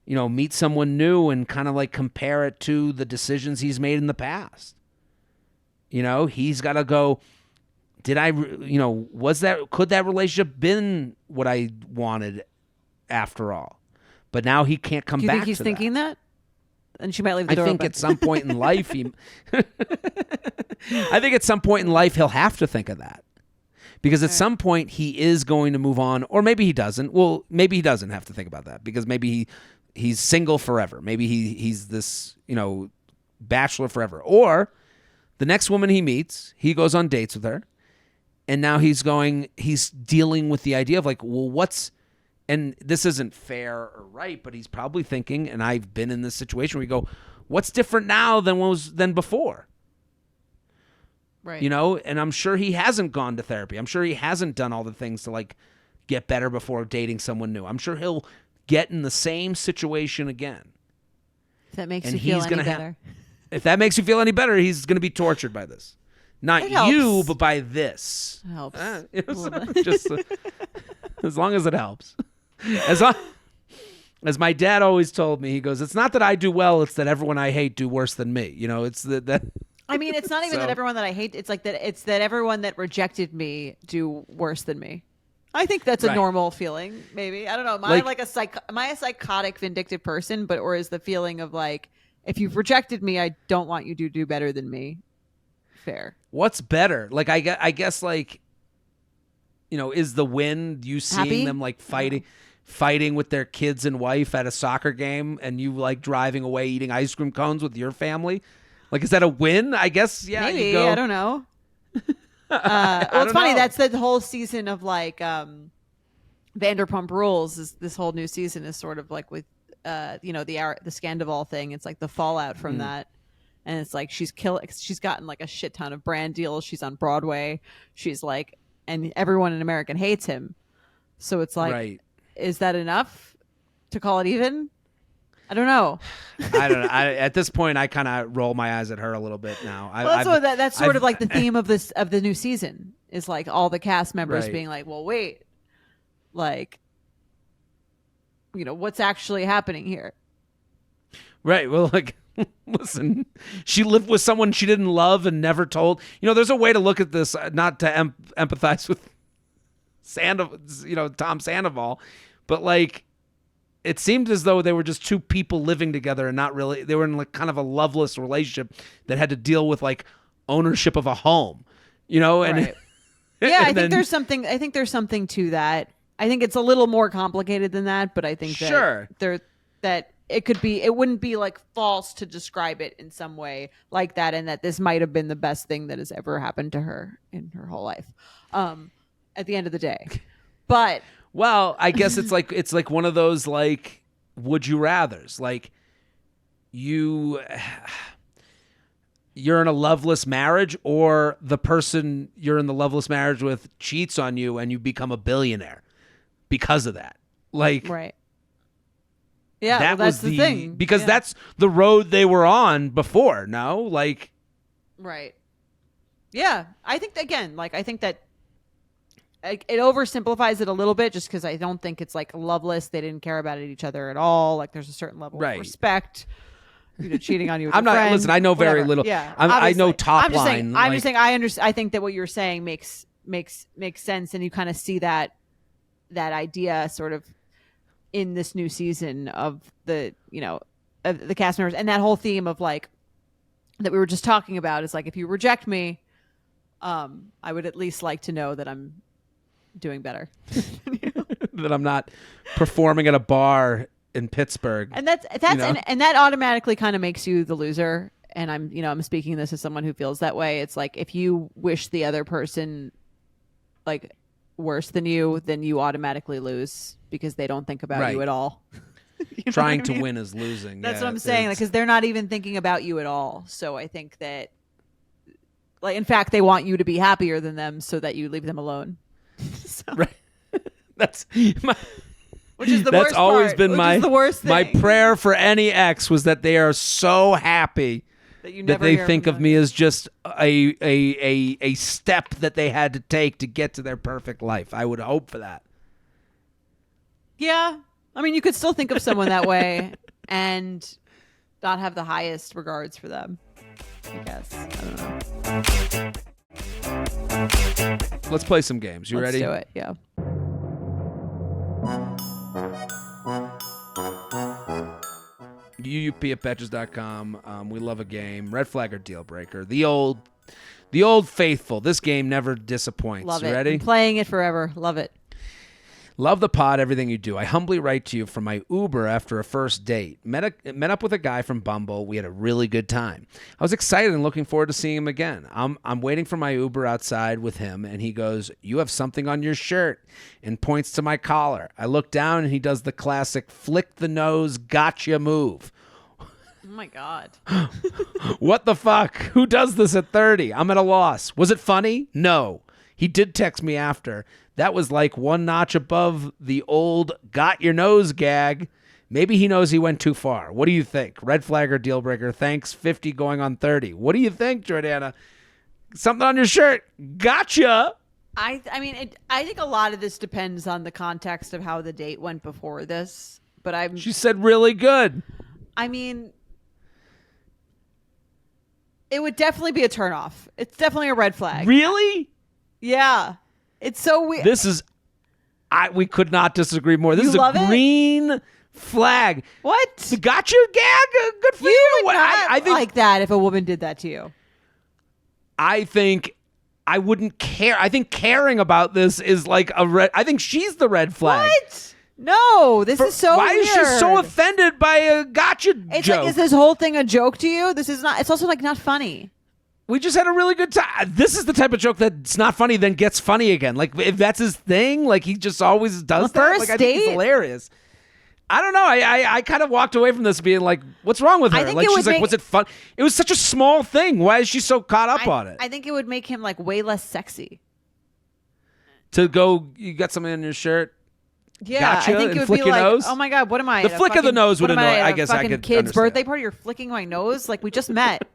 meet someone new and kind of like compare it to the decisions he's made in the past. He's got to go, could that relationship been what I wanted after all? But now he can't come back to that. Do you think he's thinking that? And she might leave the door open. At some point in life, I think at some point in life he'll have to think of that. Because at some point he is going to move on, or maybe he doesn't. Well, maybe he doesn't have to think about that because maybe he's single forever. Maybe he's this, bachelor forever. Or the next woman he meets, he goes on dates with her, and now he's dealing with the idea of like, well, and this isn't fair or right, but he's probably thinking, and I've been in this situation where you go, what's different now than before? Right. And I'm sure he hasn't gone to therapy. I'm sure he hasn't done all the things to like get better before dating someone new. I'm sure he'll get in the same situation again. If that makes you feel any better. If that makes you feel any better, he's going to be tortured by this. Not you, but by this. It helps. Just as long as it helps. As my dad always told me, he goes, it's not that I do well, it's that everyone I hate do worse than me. It's that. I mean, it's not even that everyone that I hate. It's like it's that everyone that rejected me do worse than me. I think that's a normal feeling. Maybe I don't know. Am I a psychotic, vindictive person? Or is the feeling of like, if you've rejected me, I don't want you to do better than me. Fair. What's better? Like I guess like, is the win you seeing Happy? Them like fighting with their kids and wife at a soccer game, and you like driving away eating ice cream cones with your family? Like, is that a win? I guess, yeah. Maybe, I don't know. Well, it's funny. That's the whole season of like Vanderpump Rules. Is this whole new season is sort of like with the Scandival thing. It's like the fallout from that, and it's like she's gotten like a shit ton of brand deals. She's on Broadway. She's like, and everyone in America hates him. So it's like, is that enough to call it even? I don't know. I don't know. At this point, I kind of roll my eyes at her a little bit now. That's sort of like the theme of the new season is like all the cast members being like, well, wait, like, what's actually happening here? Right. Well, like, listen, she lived with someone she didn't love and never told. There's a way to look at this, not to empathize with Tom Sandoval, but like, it seemed as though they were just two people living together and not really, they were in like kind of a loveless relationship that had to deal with like ownership of a home, and right. Yeah, I think there's something to that. I think it's a little more complicated than that, but I think that it wouldn't be like false to describe it in some way like that, and that this might have been the best thing that has ever happened to her in her whole life. At the end of the day, but Well, I guess it's like one of those like would you rathers. Like you're in a loveless marriage, or the person you're in the loveless marriage with cheats on you and you become a billionaire because of that. Like Right. Yeah, that well, that's was the thing. because Yeah. that's the road they were on before. No, like Right. Yeah, I think I think that it oversimplifies it a little bit, just because I don't think it's like loveless. They didn't care about each other at all. Like there's a certain level Right. of respect. Cheating on you. With I'm your not. friend, Listen, I know very whatever. little. Yeah, I know obviously. top I'm just line. saying. I'm just saying. I understand. I think that what you're saying makes sense, and you kind of see that idea sort of in this new season of the of the cast members, and that whole theme of like that we were just talking about is like, if you reject me, I would at least like to know that I'm doing better. that I'm not performing at a bar in Pittsburgh. And that's and that automatically kind of makes you the loser. And I'm speaking this as someone who feels that way. It's like, if you wish the other person like worse than you, then you automatically lose because they don't think about you Right. at all. You know Trying what I to mean? win is losing. That's Yeah, what I'm saying. it's- Because they're not even thinking about you at all. So I think that, like, in fact, they want you to be happier than them so that you leave them alone. So, Right. That's my, which is the that's worst always part, been which my is the worst thing, my prayer for any ex was that they are so happy that, you that never they hear think from of them. me as just a step that they had to take to get to their perfect life. I would hope for that. Yeah. I mean, you could still think of someone that way and not have the highest regards for them, I guess. I don't know. Let's play some games. You Let's ready? do it. Yeah. UUP at Betches.com. We love a game. Red flag or deal breaker. The old faithful. This game never disappoints. Love You it. ready? Been playing it forever. Love it. Love the pod, everything you do. I humbly write to you from my Uber after a first date. Met up with a guy from Bumble. We had a really good time. I was excited and looking forward to seeing him again. I'm waiting for my Uber outside with him, and he goes, "You have something on your shirt," and points to my collar. I look down, and he does the classic flick the nose, gotcha move. Oh my God. What the fuck? Who does this at 30? I'm at a loss. Was it funny? No. He did text me after. That was like one notch above the old got your nose gag. Maybe he knows he went too far. What do you think? Red flag or deal breaker? Thanks, 50 going on 30. What do you think, Jordana? Something on your shirt. Gotcha. I mean, I think a lot of this depends on the context of how the date went before this. But She said really good. I mean, it would definitely be a turnoff. It's definitely a red flag. Really? Yeah. It's so weird. This is we could not disagree more. This You is a love it? green flag. What? The gotcha gag? Good for you. You would What- not I think like that if a woman did that to you. I think I wouldn't care. I think caring about this is like a red. I think she's the red flag. What? No, this is so Why weird. is she so offended by a gotcha It's joke? like, is this whole thing a joke to you? This is not. It's also like not funny. We just had a really good time. This is the type of joke that's not funny, then gets funny again. Like if that's his thing, like he just always does that. first Like I think it's date? hilarious. I don't know. I kind of walked away from this being like, what's wrong with her? I think Like it she's would like, make- was it fun? It was such a small thing. Why is she so caught up on it? I think it would make him like way less sexy. To go, you got something on your shirt. Yeah, Gotcha, I think and it would flick be your like, nose? oh my God, what am I? The at a flick of the fucking- nose would what am annoy- at I a guess I fucking could kid's understand. birthday party. You're flicking my nose like we just met.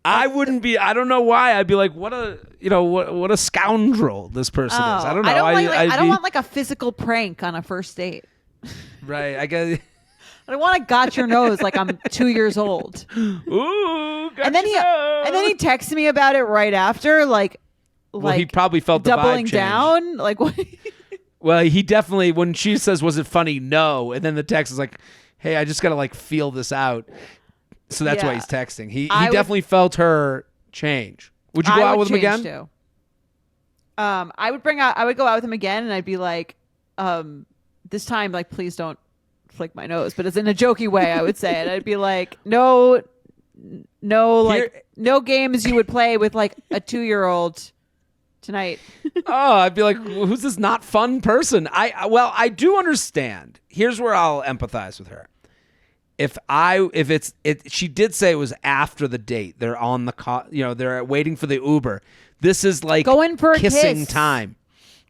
I wouldn't be. I don't know why. I'd be like, what a scoundrel this person is. I don't know. I don't want like a physical prank on a first date. Right. I guess. I don't want to got your nose like I'm 2 years old. Ooh. And then he texted me about it right after, like Well, he probably felt the doubling vibe change. down. Like what? Well, he definitely. When she says, "Was it funny?" No, and then the text is like, "Hey, I just gotta like feel this out." So that's why Yeah. he's texting. He I would- definitely felt her change. Would you go I out would with him change again? Too. I would go out with him again, and I'd be like, this time, like, please don't flick my nose, but it's in a jokey way. I would say it. I'd be like, no, like, Here- no games you would play with like a 2-year-old tonight. Oh, I'd be like, who's this not fun person? I do understand. Here's where I'll empathize with her. She did say it was after the date. They're on the they're waiting for the Uber. This is like Going for a kissing kiss. time.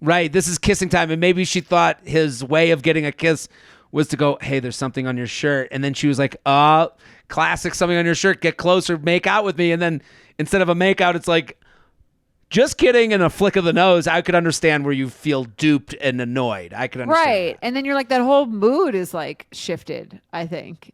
Right, this is kissing time, and maybe she thought his way of getting a kiss was to go, hey, there's something on your shirt, and then she was like, classic, something on your shirt, get closer, make out with me, and then instead of a make out, it's like, just kidding, and a flick of the nose. I could understand where you feel duped and annoyed. I could understand Right. that. And then you're like, that whole mood is like shifted, I think.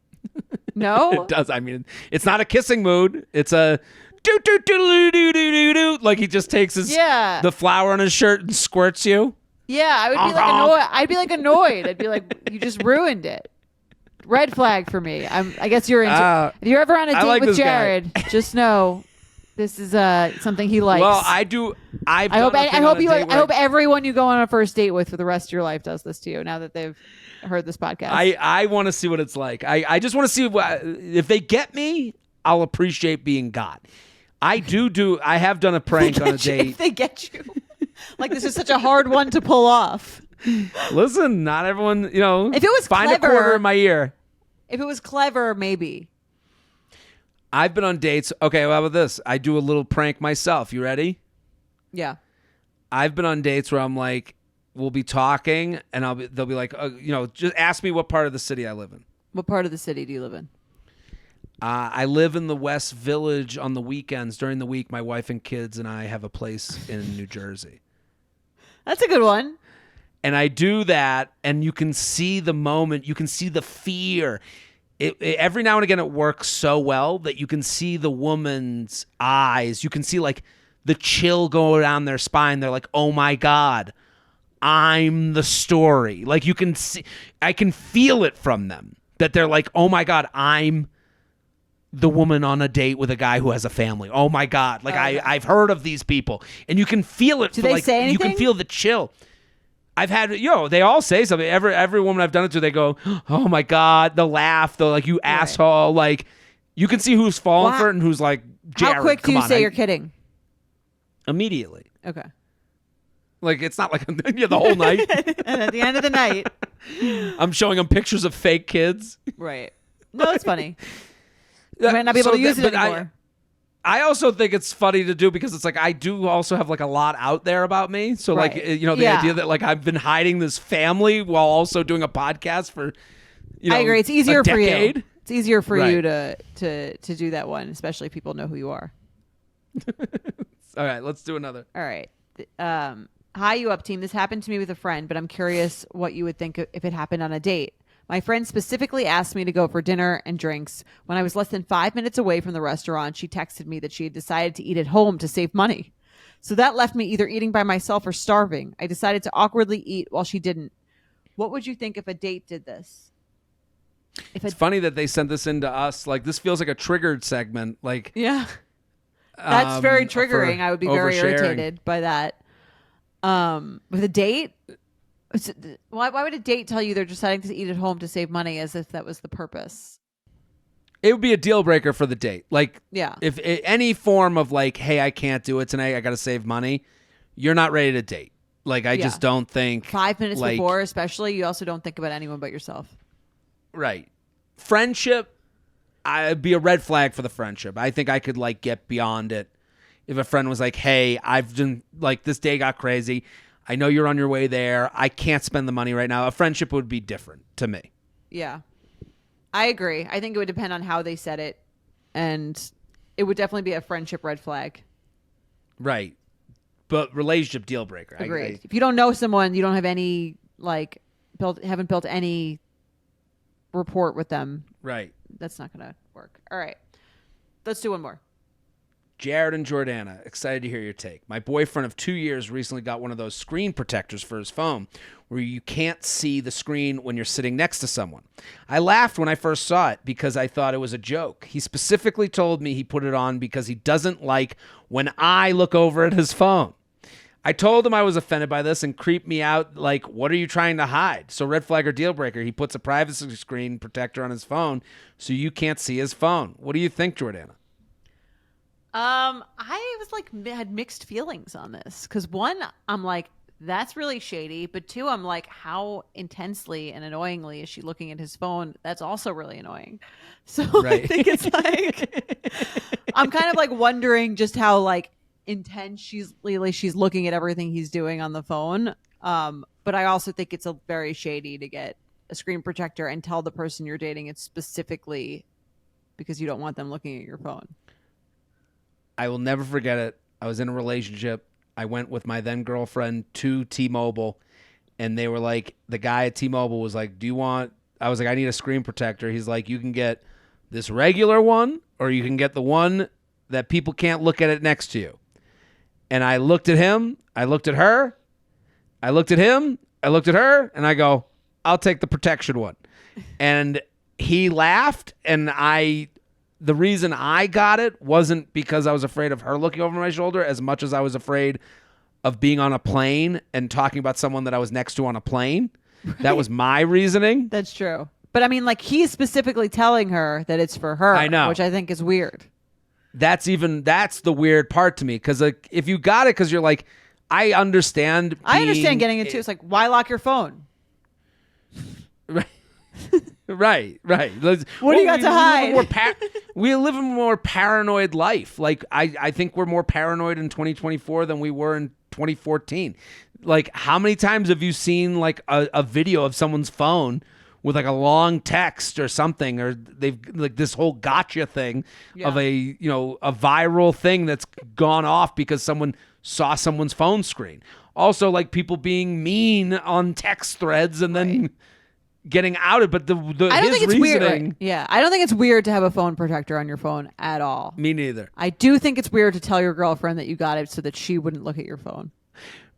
No? It does. I mean, it's not a kissing mood. It's a do do do do do do do. Like he just takes the flower on his shirt and squirts you. Yeah, I would be like annoyed. I'd be like annoyed. I'd be like, you just ruined it. Red flag for me. I guess you're into. If you're ever on a date with Jared, just know this is something he likes. Well, I do. I hope everyone you go on a first date with for the rest of your life does this to you. Now that they've heard this podcast, I want to see what it's like. I just want to see if they get me. I'll appreciate being got. I have done a prank on a date. If they get you, like this is such a hard one to pull off. Listen, not everyone, if it was find clever, a quarter in my ear. If it was clever, maybe. I've been on dates. Okay, well, how about this? I do a little prank myself. You ready? Yeah. I've been on dates where I'm like, we'll be talking, and they'll be like, just ask me what part of the city I live in. What part of the city do you live in? I live in the West Village on the weekends. During the week, my wife and kids and I have a place in New Jersey. That's a good one. And I do that, and you can see the moment. You can see the fear. Every now and again, it works so well that you can see the woman's eyes. You can see, like, the chill go down their spine. They're like, oh, my God, I'm the story. Like, you can see. I can feel it from them that they're like, oh, my God, I'm the woman on a date with a guy who has a family. Oh, my God. Like, I've heard of these people. And you can feel it. Do they say anything? You can feel the chill. I've had, they all say something. Every woman I've done it to, they go, oh my God, they'll laugh. They're like, you asshole. Like, you can see who's falling for it and who's like, Jared, how quick do you say you're kidding? Immediately. Okay. Like, it's not like the whole night. And at the end of the night. I'm showing them pictures of fake kids. Right. No, that's funny. You might not be able to use it anymore. I also think it's funny to do because it's like I do also have like a lot out there about me. So like, the idea that like I've been hiding this family while also doing a podcast for, I agree. It's easier for decade. you. It's easier for you to do that one, especially if people know who you are. All right, let's do another. All right. Hi, You Up team. This happened to me with a friend, but I'm curious what you would think if it happened on a date. My friend specifically asked me to go for dinner and drinks. When I was less than 5 minutes away from the restaurant, she texted me that she had decided to eat at home to save money. So that left me either eating by myself or starving. I decided to awkwardly eat while she didn't. What would you think if a date did this? It's funny that they sent this in to us. Like, this feels like a triggered segment. Like, yeah, that's very triggering. I would be very irritated by that. With a date, why would a date tell you they're deciding to eat at home to save money as if that was the purpose? It would be a deal breaker for the date. Like, yeah, if any form of like, hey, I can't do it tonight, I got to save money, you're not ready to date. Like, I just don't think 5 minutes before, especially, you also don't think about anyone but yourself. Right. Friendship, I'd be a red flag for the friendship. I think I could like get beyond it if a friend was like, hey, I've been like, this day got crazy. I know you're on your way there. I can't spend the money right now. A friendship would be different to me. Yeah. I agree. I think it would depend on how they said it. And it would definitely be a friendship red flag. Right. But relationship deal breaker. Agreed. If you don't know someone, you don't have any, like, haven't built any rapport with them. Right. That's not going to work. All right. Let's do one more. Jared and Jordana, excited to hear your take. My boyfriend of 2 years recently got one of those screen protectors for his phone where you can't see the screen when you're sitting next to someone. I laughed when I first saw it because I thought it was a joke. He specifically told me he put it on because he doesn't like when I look over at his phone. I told him I was offended by this and creeped me out like, what are you trying to hide? So red flag or deal breaker, he puts a privacy screen protector on his phone so you can't see his phone. What do you think, Jordana? I was like had mixed feelings on this because one, I'm like, that's really shady, but two, I'm like, how intensely and annoyingly is she looking at his phone? That's also really annoying. So Right. I think it's like I'm kind of like wondering just how like intense she's looking at everything he's doing on the phone. But I also think it's a very shady to get a screen protector and tell the person you're dating it's specifically because you don't want them looking at your phone. I will never forget it. I was in a relationship. I went with my then girlfriend to T-Mobile, and they were like, the guy at T-Mobile was like, do you want, I was like, I need a screen protector. He's like, you can get this regular one, or you can get the one that people can't look at it next to you. And I looked at him, I looked at her, I looked at him, I looked at her, and I go, I'll take the protection one. And he laughed, and the reason I got it wasn't because I was afraid of her looking over my shoulder as much as I was afraid of being on a plane and talking about someone that I was next to on a plane. Right. That was my reasoning. That's true. But I mean, like, he's specifically telling her that it's for her. I know. Which I think is weird. That's the weird part to me. Because like, if you got it because you're like, I understand getting it too. It's like, why lock your phone? Right. Right. What do you got to hide? We live a more paranoid life. Like, I think we're more paranoid in 2024 than we were in 2014. Like, how many times have you seen like a video of someone's phone with like a long text or something, or they've like this whole gotcha thing of a viral thing that's gone off because someone saw someone's phone screen. Also, like people being mean on text threads and then getting outed, but I don't think it's weird. Right. Yeah, I don't think it's weird to have a phone protector on your phone at all. Me neither. I do think it's weird to tell your girlfriend that you got it so that she wouldn't look at your phone.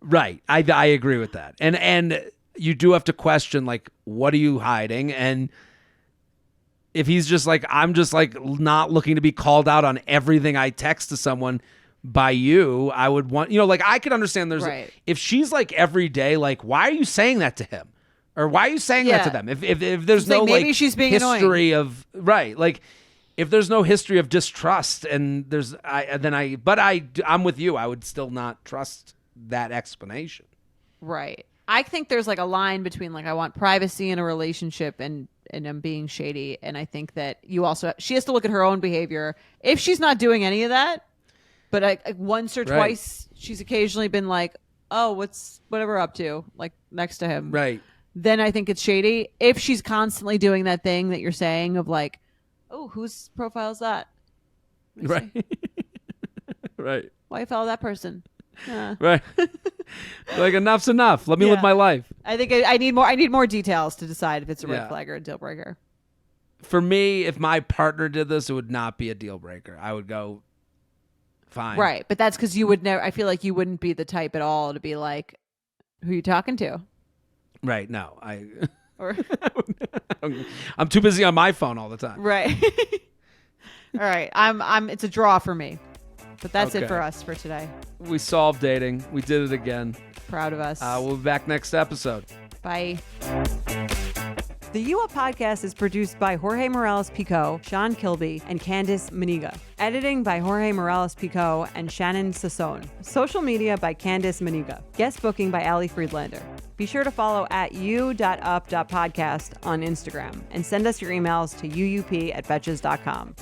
Right. I agree with that. And you do have to question, like, what are you hiding? And if he's just like, I'm just like not looking to be called out on everything I text to someone by you, I would want, like I could understand if she's like every day, like, why are you saying that to him? Or why are you saying that to them? If there's it's no like, maybe she's being history annoying. of like if there's no history of distrust and I'm with you. I would still not trust that explanation. Right. I think there's like a line between like I want privacy in a relationship and I'm being shady, and I think that she has to look at her own behavior. If she's not doing any of that, but once or twice she's occasionally been like, oh, whatever up to, like next to him. Right. Then I think it's shady. If she's constantly doing that thing that you're saying of like, oh, whose profile is that? Right. Right. Why you follow that person? Right. Like, enough's enough. Let me live my life. I think I need more details to decide if it's a red flag or a deal breaker. For me, if my partner did this, it would not be a deal breaker. I would go, fine. Right. But that's because you would never, I feel like you wouldn't be the type at all to be like, who are you talking to? Right. No, I'm too busy on my phone all the time. Right. All right. It's a draw for me, but that's it for us for today. We solved dating. We did it again. Proud of us. We'll be back next episode. Bye. The You Up Podcast is produced by Jorge Morales-Pico, Sean Kilby, and Candice Maniga. Editing by Jorge Morales-Pico and Shannon Sassone. Social media by Candice Maniga. Guest booking by Ali Friedlander. Be sure to follow @u.up.podcast on Instagram and send us your emails to uup@betches.com.